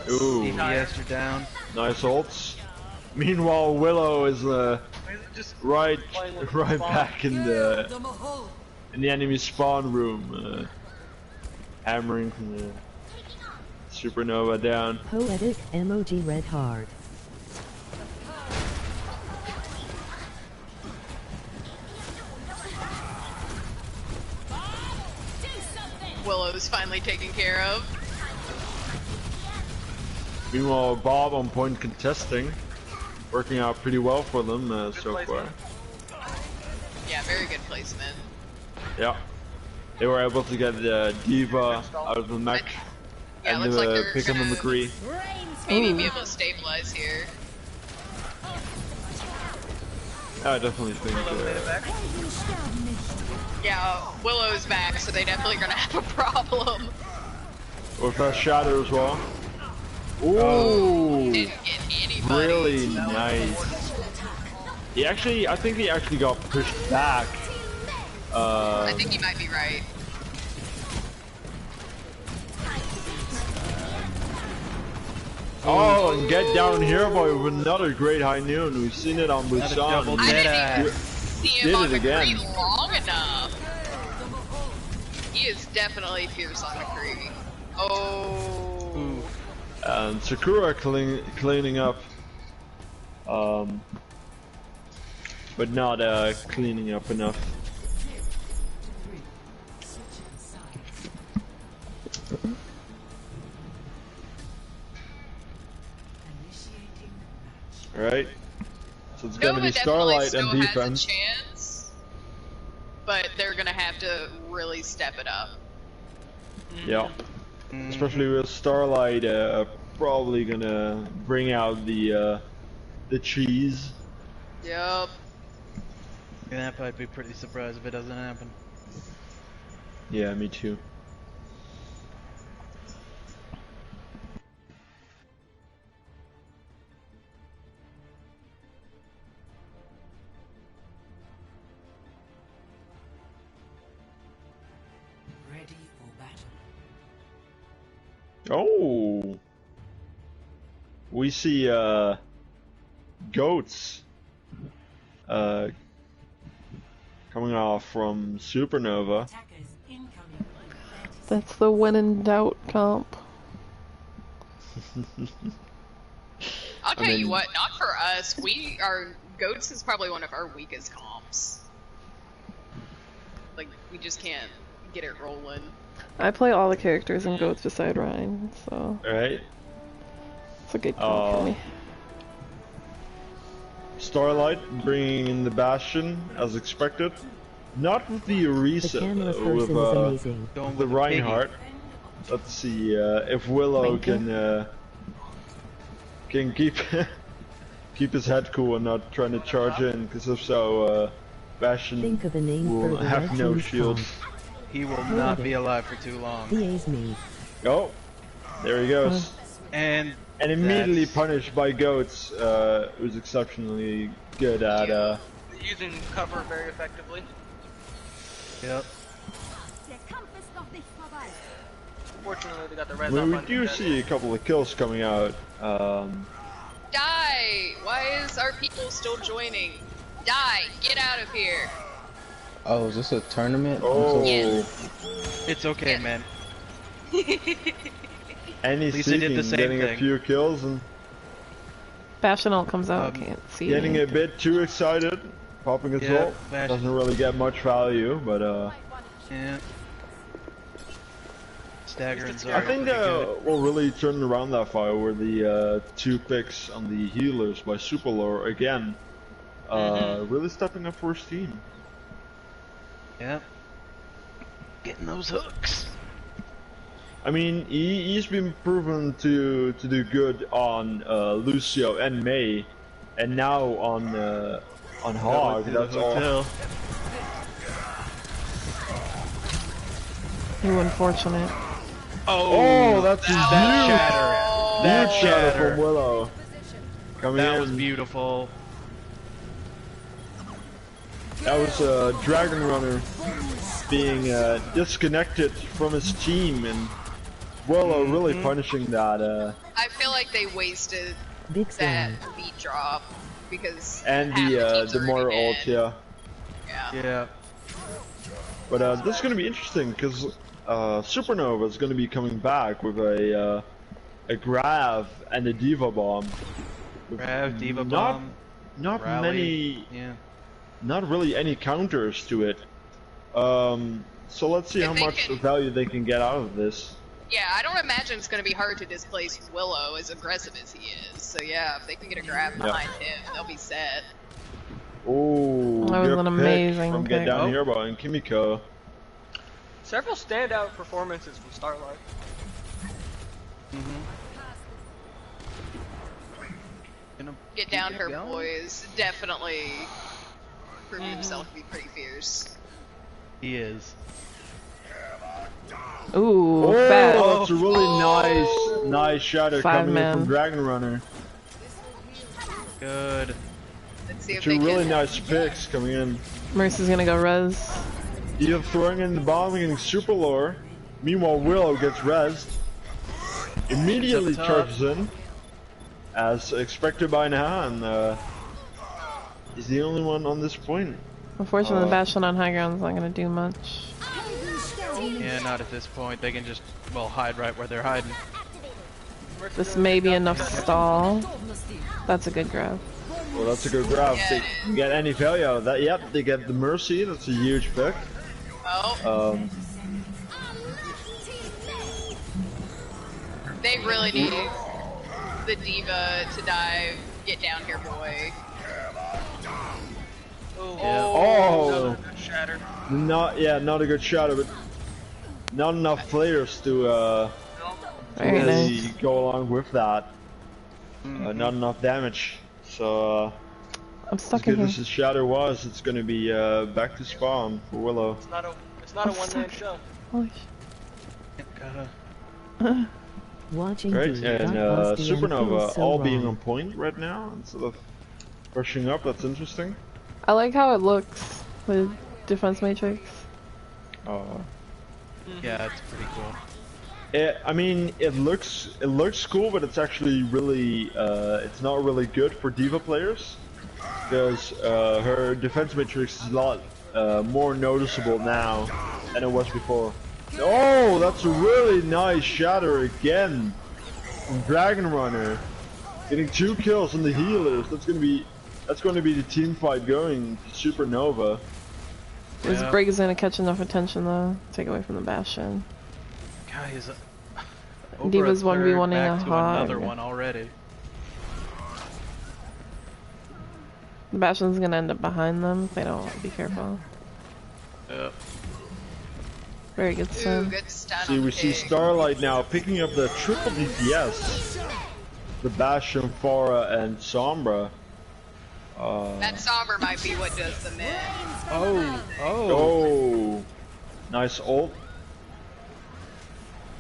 Ooh. DPS are down. Nice ults. Meanwhile, Willow is right back in the enemy spawn room, hammering from the SuperNova down. Poetic emoji red heart. Willow's finally taken care of. Meanwhile, Bob on point contesting, working out pretty well for them so far. Yeah, very good placement. Yeah, they were able to get the Diva out of the mech Yeah, and looks like they're pick on the gonna McCree. maybe be able to stabilize here. I definitely think. Yeah, Willow's back, so they definitely gonna have a problem. With that shadow as well. Oh, Ooh, didn't get anybody. really nice. I think he actually got pushed back. I think you might be right. Oh, and get down here, boy, with another great high noon. We've seen it on Another double Busan. I dead didn't even eye. see him Did on it the again. green long enough. He is definitely fierce on McCree. Oh. Ooh. And Sakura cleaning up. But not cleaning up enough. Alright. So it's gonna Nova be definitely Starlight and still defense. has a chance, but they're gonna have to really step it up. Yeah. Especially with Starlight probably gonna bring out the cheese. Yep. Yeah, I'd be pretty surprised if it doesn't happen. Yeah, me too. Ready for battle. Oh, we see goats coming off from SuperNova. Attackers incoming. That's the when in doubt comp. I'll tell you mean- what, not for us. Goats is probably one of our weakest comps. Like, we just can't get it rolling. I play all the characters in Goats beside Ryan, so Alright. it's a good comp for me. Starlight bringing in the Bastion as expected. Not with the The Orisa, camera with person is amazing. Going the with the piggy. Reinhardt. Let's see if Willow can keep keep his head cool and not trying to charge in, because if so, Bastion Think of a name for will the have red no team's shield. comp. He will not be alive for too long. VA's me. Oh, there he goes. And Immediately that's- punished by Goats, who's exceptionally good at Using cover very effectively. Yep. Fortunately, they got the res we up on do the see a couple of kills coming out. Die! Why is our people still joining? Die! Get out of here! Oh, is this a tournament? Oh, Yes. It's okay, man. Any At least they did the seeking, same getting a thing. few kills and Bastion ult comes out, I can't see. Getting a bit too excited, popping his ult. Doesn't really get much value, but yeah. Stagger and I Zarya think what really turned around that fight were the 2 picks on the healers by SuperNova again. Really stepping up for his team. Yeah. Getting those hooks. I mean, he's been proven to do good on Lucio and Mei, and now on Hog. That's all. Ooh, unfortunate. Oh, that's huge! Shatter. That shatter from Willow. Coming that in. was beautiful. That was Dragon Runner being disconnected from his team, and Willow really punishing that. I feel like they wasted that beat drop because and the Moira ult, yeah. Yeah. But this is gonna be interesting because SuperNova is gonna be coming back with a Grav and a Diva Bomb. Grav, Diva Bomb. Not Rally. many. Yeah. Not really any counters to it. So let's see how much value they can get out of this. Yeah, I don't imagine it's going to be hard to displace Willow as aggressive as he is. So yeah, if they can get a grab behind him, they'll be set. Oh, that was an amazing from pick. Get Down Hero and Kimiko. Several standout performances from Starlight. Get Down Her boys definitely proving himself to be pretty fierce. He is. Ooh, fat. That's a really nice shadow coming in from Dragon Runner. Good. Let's see if 2 really nice picks coming in. Mercy's gonna go res. You're throwing in the bomb and getting super lore. Meanwhile, Willow gets rezzed. Immediately charges in. As expected by now, and he's the only one on this point. Unfortunately, the Bastion on high ground is not gonna do much. Yeah, not at this point. They can just, well, hide right where they're hiding. This may be enough stall. That's a good grab. Well, that's a good grab. They can get any value out of that. Yep, they get the Mercy. That's a huge pick. They really need the Diva to dive. Get down here, boy. Oh, not a good shatter, but not enough players to really go along with that. Not enough damage. So I'm stuck as good in here. as the shatter was, it's gonna be back to spawn for Willow. It's not a one-man show. Holy Watching Great, and SuperNova so all wrong. being on point right now instead of rushing up. That's interesting. I like how it looks with defense matrix. Yeah, it's pretty cool. I mean, it looks cool, but it's actually really it's not really good for Diva players because her defense matrix is a lot more noticeable now than it was before. Oh, that's a really nice shatter again from Dragon Runner, getting 2 kills on the healers. That's going to be the team fight going to SuperNova. This break is gonna catch enough attention though. Take away from the Bastion. Guys, Diva's 1v1ing a hog. Another one already. The Bastion's gonna end up behind them if they don't be careful. Yep. Very good stun. See, we see Starlight now picking up the triple DPS. The Bastion, Pharah, and Sombra. That Sombra might be what does the min. Oh! Nice ult.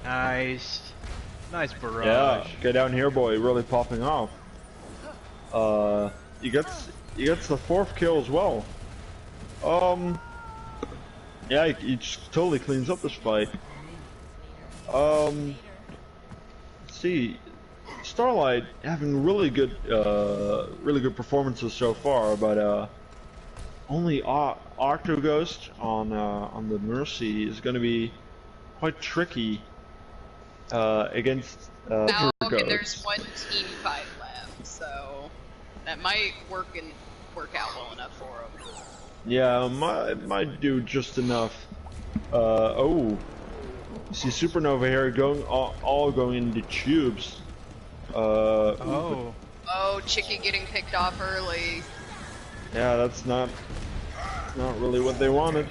Nice barrage. Yeah, get down here, boy. Really popping off. He gets the 4th kill as well. Yeah, he just totally cleans up this fight. Let's see, Starlight having really good performances so far, but only Octoghost on the Mercy is going to be quite tricky against Now, Ghost. there's one team fight left, so That might work out well enough for him. Yeah, might do just enough. Oh, you see SuperNova here going all going into tubes. Oh. Oh, Chicky getting picked off early. Yeah, that's not really what they wanted.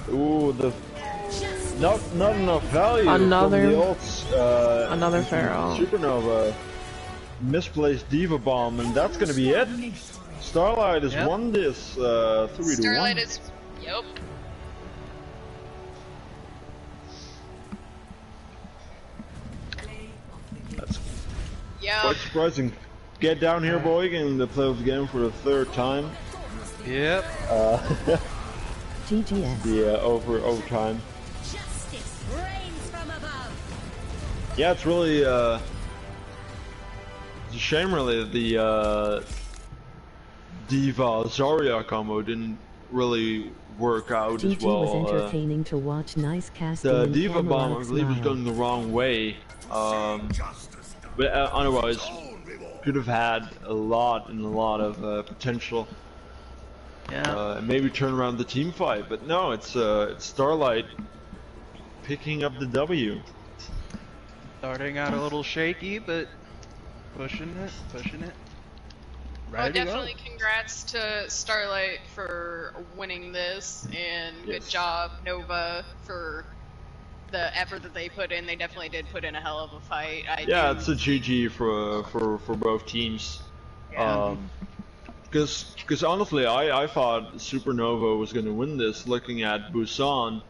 Ooh, not enough value from Another- the ults. another into Pharaoh. SuperNova. Misplaced Diva Bomb, and that's gonna be it. Starlight has won this 3-1. Starlight is. Yep. That's Yeah. quite surprising. Get down here, boy, and the play of the game for the third time. Yep. GGS. Yeah, overtime. Yeah, it's really it's a shame really that the Diva Zarya combo didn't really work out as GG well. was entertaining to watch. Nice casting. The and Diva bomb, I Camelot believe, was smile. going the wrong way. But otherwise, could have had a lot of potential. Yeah. Maybe turn around the team fight, but no, it's Starlight picking up the W. Starting out a little shaky, but pushing it. Ready to go. Definitely congrats to Starlight for winning this, and good job, Nova, for the effort that they put in. They definitely did put in a hell of a fight. It's a GG for both teams. Yeah. Because honestly, I thought SuperNova was going to win this, looking at Busan,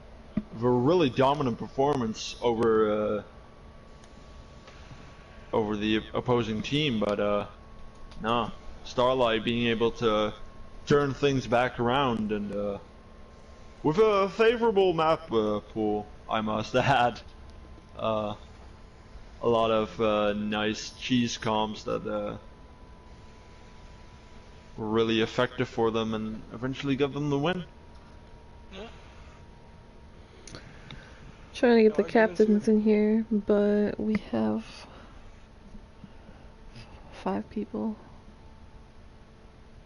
with a really dominant performance over the opposing team, but no, Starlight being able to turn things back around, and with a favorable map pool, I must add. A lot of nice cheese comps that were really effective for them and eventually got them the win. Trying to get the captains in here, but we have 5 people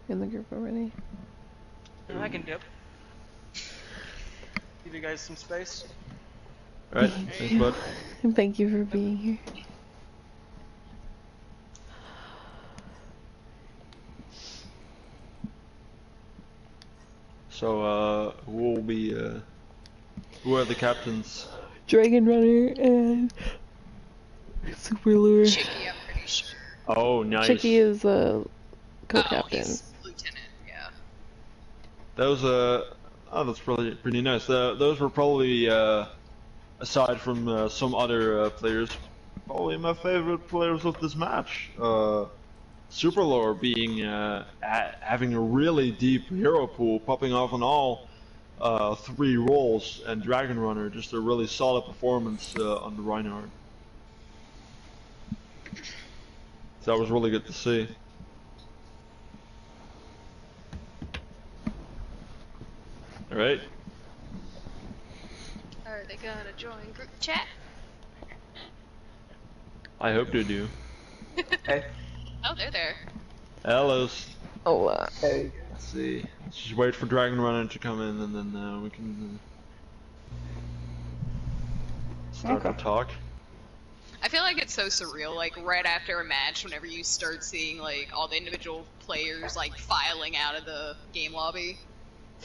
in the group already. I can dip. Give you guys some space. Alright, thanks bud. Thank you for being here. So, who are the captains? Dragon Runner and Super Lure. Chicky, I'm pretty sure. Oh, nice. Chicky is a co-captain. He's lieutenant, yeah. Those that's pretty nice. Those were probably aside from some other players, probably my favorite players of this match. Superlore being having a really deep hero pool, popping off on all 3 roles, and Dragon Runner just a really solid performance on the Reinhardt. So that was really good to see. All right. Are they gonna join group chat? I hope they do. Hey. Oh, they're there. Hello. Oh, Hey. Let's see. Let's just wait for Dragon Runner to come in, and then we can start to talk. I feel like it's so surreal, like right after a match, whenever you start seeing like all the individual players like filing out of the game lobby.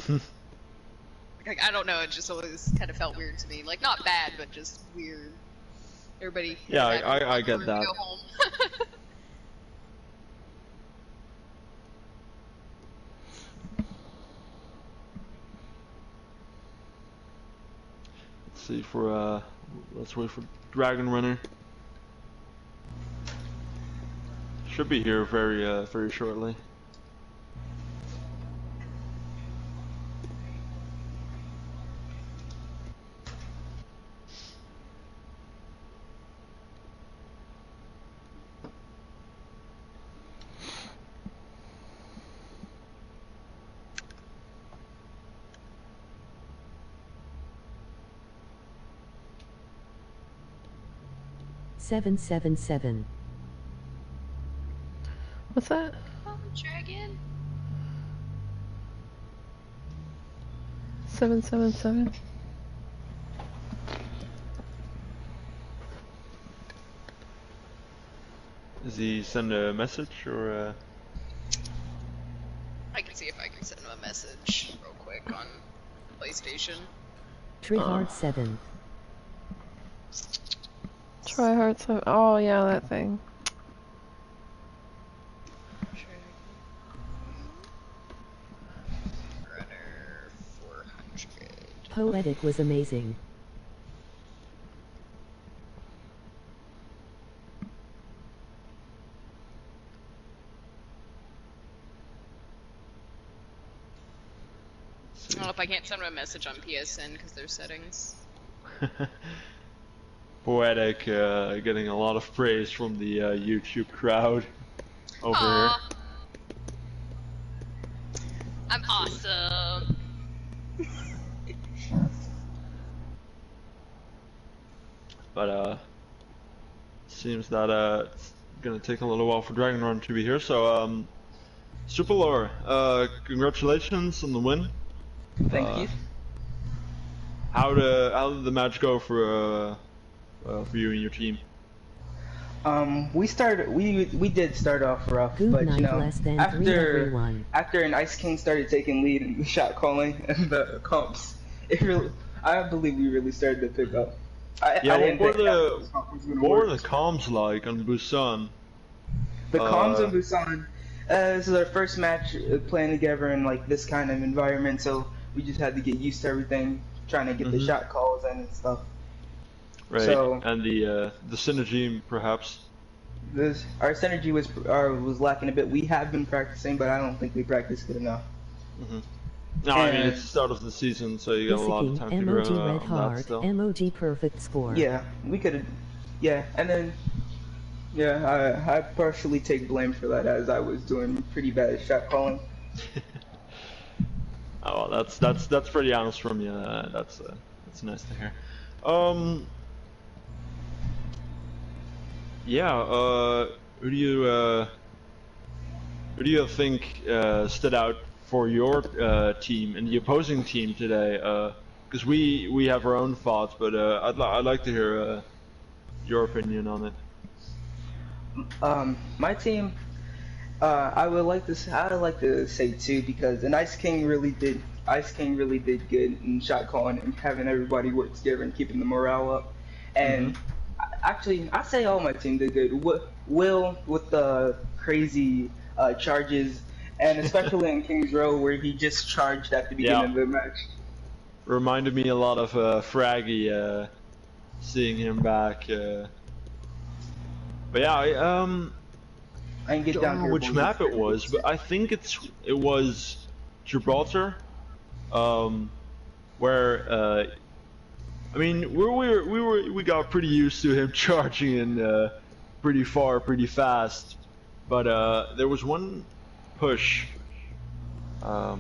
Like, I don't know, it just always kind of felt weird to me. Like, not bad, but just weird. Everybody. Yeah, I get that. Go home. Let's see for let's wait for Dragon Runner. Should be here very shortly. 777. What's that? Oh, dragon. 777. Does he send a message or? I can see if I can send him a message real quick on PlayStation. Trihard 7. Try hard 7. Oh yeah, that thing. Runner 400. Poetic was amazing. I don't know if I can't send him a message on PSN because there's settings. Poetic, getting a lot of praise from the YouTube crowd over here. I'm awesome. But seems that it's gonna take a little while for Dragon Run to be here. So Superlore, congratulations on the win. Thank you. How did the match go for you and your team? We did start off rough, Good but night, you know, less than 3 everyone. after an Ice King started taking lead in the shot calling and the comps, I believe we really started to pick up. What were the comms like on Busan? The comms on Busan. This is our first match playing together in like this kind of environment, so we just had to get used to everything, trying to get the shot calls in and stuff. Right, so, and the synergy perhaps. Our synergy was lacking a bit. We have been practicing, but I don't think we practiced good enough. No, I mean it's the start of the season, so you got a lot of time to grow Red on Heart, that still. emoji perfect score. Yeah, we could have. Yeah, and then I partially take blame for that, as I was doing pretty bad at shot calling. Oh, well, that's pretty honest from you. That's nice to hear. Yeah. Who do you think stood out for your team and the opposing team today? Because we have our own thoughts, but I'd like to hear your opinion on it. My team, I would like to say two, because an Ice King really did good in shot calling and having everybody work together and keeping the morale up. And actually, I say all my team did good. Will with the crazy charges, and especially in King's Row where he just charged at the beginning of the match. Reminded me a lot of Fraggy, seeing him back. But yeah, I don't know which map it was, but I think it was Gibraltar, where I mean we got pretty used to him charging in pretty far, pretty fast, but there was one push. Oh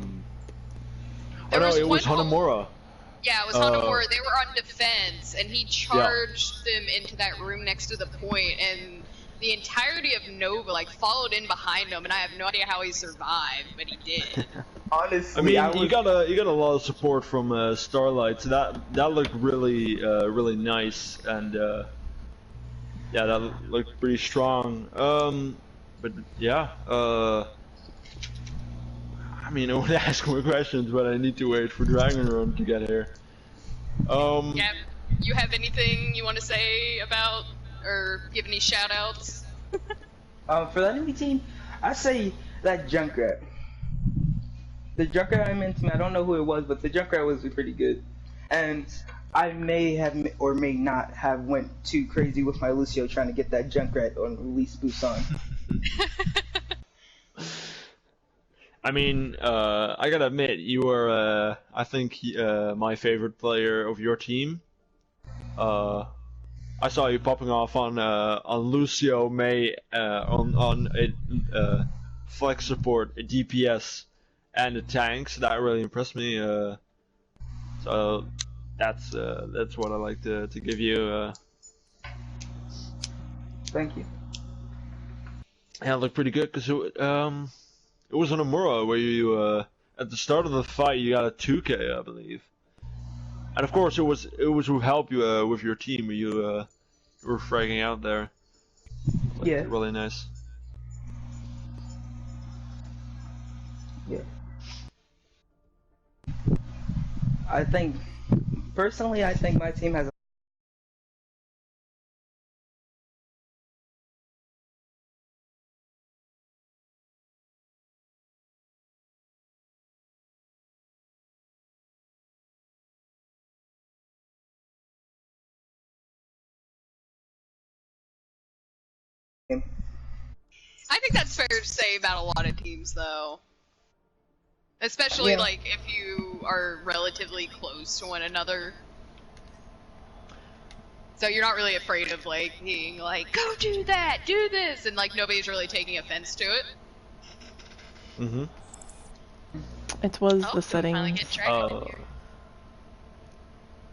no, it was Hanamura. Yeah, it was Hanamura. They were on defense, and he charged them into that room next to the point, and the entirety of Nova followed in behind him, and I have no idea how he survived, but he did. Honestly, I mean, you got a lot of support from Starlight, so that looked really really nice, and yeah, that looked pretty strong. But yeah, I mean, I want to ask more questions, but I need to wait for Dragon Run to get here. Yeah, you have anything you want to say about, or give any shout outs? For the enemy team, I say that Junkrat. The Junkrat I mentioned, I don't know who it was, but the Junkrat was pretty good. And I may have or may not have went too crazy with my Lucio trying to get that Junkrat on release Busan. I mean, I gotta admit, you were, I think, my favorite player of your team. I saw you popping off on Lucio, May, on flex support, DPS, and the tanks. That really impressed me. So that's what I like to give you. Thank you. Yeah, it looked pretty good because it was on a Mura where you at the start of the fight you got a 2K, I believe. And of course it was with help you with your team. You were fragging out there. Like, Yeah. really nice. Yeah. I think, personally, I think my team has a I think that's fair to say about a lot of teams, though. Especially, Yeah. like, if you are relatively close to one another. So you're not really afraid of, like, being like, go do that, do this, and, like, nobody's really taking offense to it. Mm-hmm. It was Oh, the can we finally settings. get Dragon in here?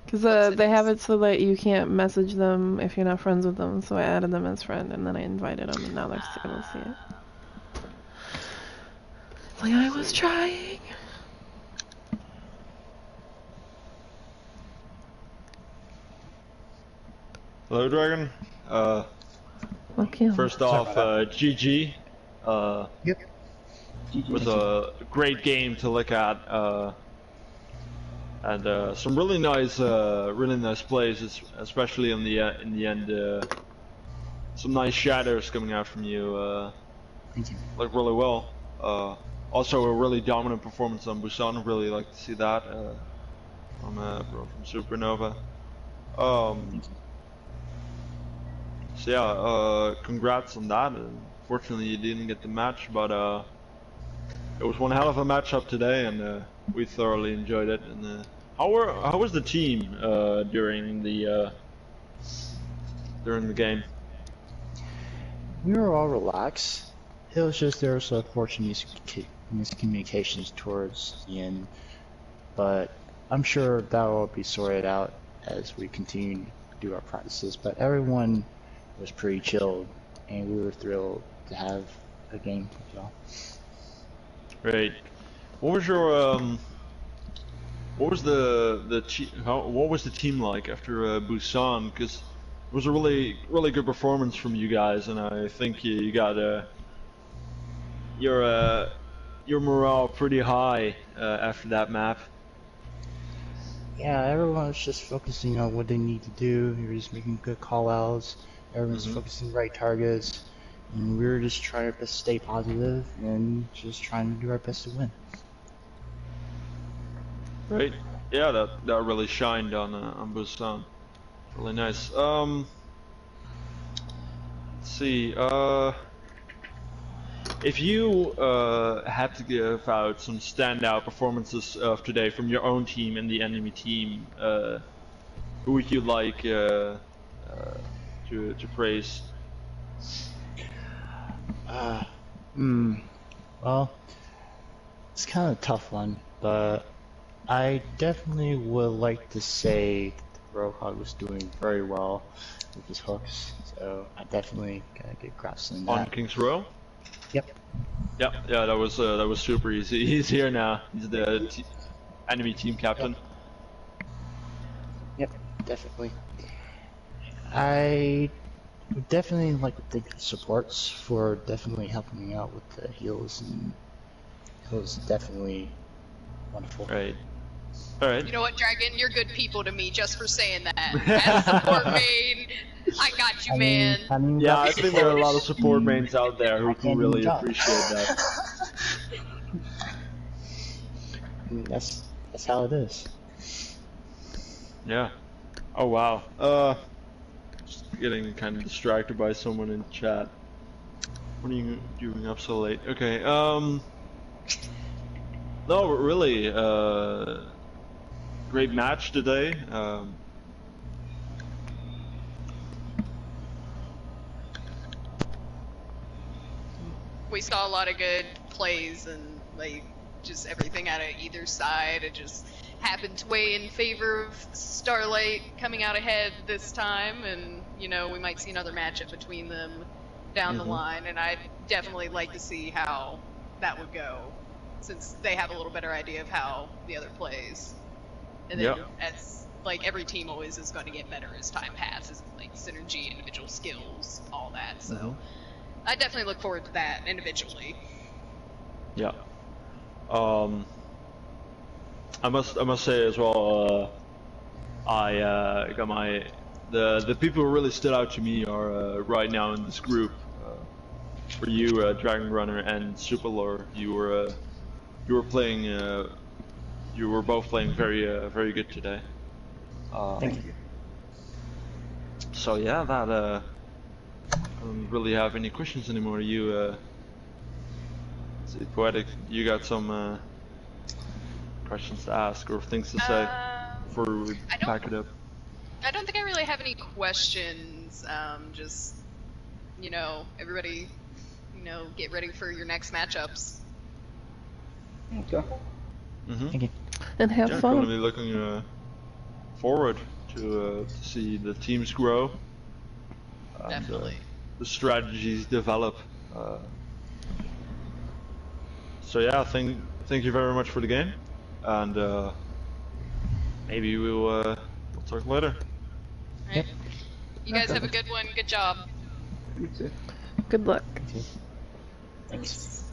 Because they have it so that you can't message them if you're not friends with them, so I added them as friend, and then I invited them, and now they're able to see it. It's like, I was trying! Hello, Dragon. Okay. First off, GG. Yep. Was a great game to look at. And some really nice plays, especially in the end. Some nice shatters coming out from you. Thank you. Like really well. Also a really dominant performance on Busan. Really like to see that from SuperNova. So yeah, congrats on that. Unfortunately, you didn't get the match, but it was one hell of a matchup today, and we thoroughly enjoyed it. And how was the team during the game? We were all relaxed. It was just there was unfortunate miscommunications towards the end, but I'm sure that will be sorted out as we continue to do our practices. But everyone was pretty chilled, and we were thrilled to have a game with y'all. Great. What was your what was what was the team like after Busan? Because it was a really good performance from you guys, and I think you got your morale pretty high after that map. Yeah, everyone was just focusing on what they need to do. We were just making good call-outs. Everyone's focusing the right targets, and we were just trying our best to stay positive and just trying to do our best to win. Right. Yeah, that really shined on Busan. Really nice. Let's see. If you had to give out some standout performances of today from your own team and the enemy team, who would you like to praise? Well, it's kind of a tough one, but I definitely would like to say that the Roadhog was doing very well with his hooks, so I definitely gotta get props in that. On King's Row? Yep. Yep. Yeah, that was super easy. He's here now. He's the enemy team captain. Yep, definitely. I would definitely like to thank the supports for definitely helping me out with the heals, and it was definitely wonderful. Right. Alright. You know what, Dragon? You're good people to me just for saying that. As a support main, I got you, man. Yeah, I think there are a lot of support mains out there who really appreciate that. That's how it is. Yeah. Oh wow. Just getting kind of distracted by someone in chat. What are you doing up so late? Okay. No, but really. Great match today. We saw a lot of good plays and like just everything out of either side. It just happened to weigh in favor of Starlight coming out ahead this time, and you know, we might see another matchup between them down the line, and I'd definitely like to see how that would go, since they have a little better idea of how the other plays. And then, as like every team always is going to get better as time passes, like synergy, individual skills, all that. So I definitely look forward to that individually. Yeah. I must say as well, I got the people who really stood out to me are right now in this group. For you, Dragon Runner and Superlore, you were playing, you were both playing very good today. Thank you. So yeah, that I don't really have any questions anymore. You, Poetic, you got some questions to ask or things to say before we pack it up? I don't think I really have any questions. Just, you know, everybody, you know, get ready for your next matchups. Okay. Thank you. And have Yeah, fun. Definitely looking forward to see the teams grow. And, Definitely. the strategies develop. So yeah, thank you very much for the game, and maybe we'll talk later. Right. You guys have a good one. Good job. You too. Good luck. Thanks.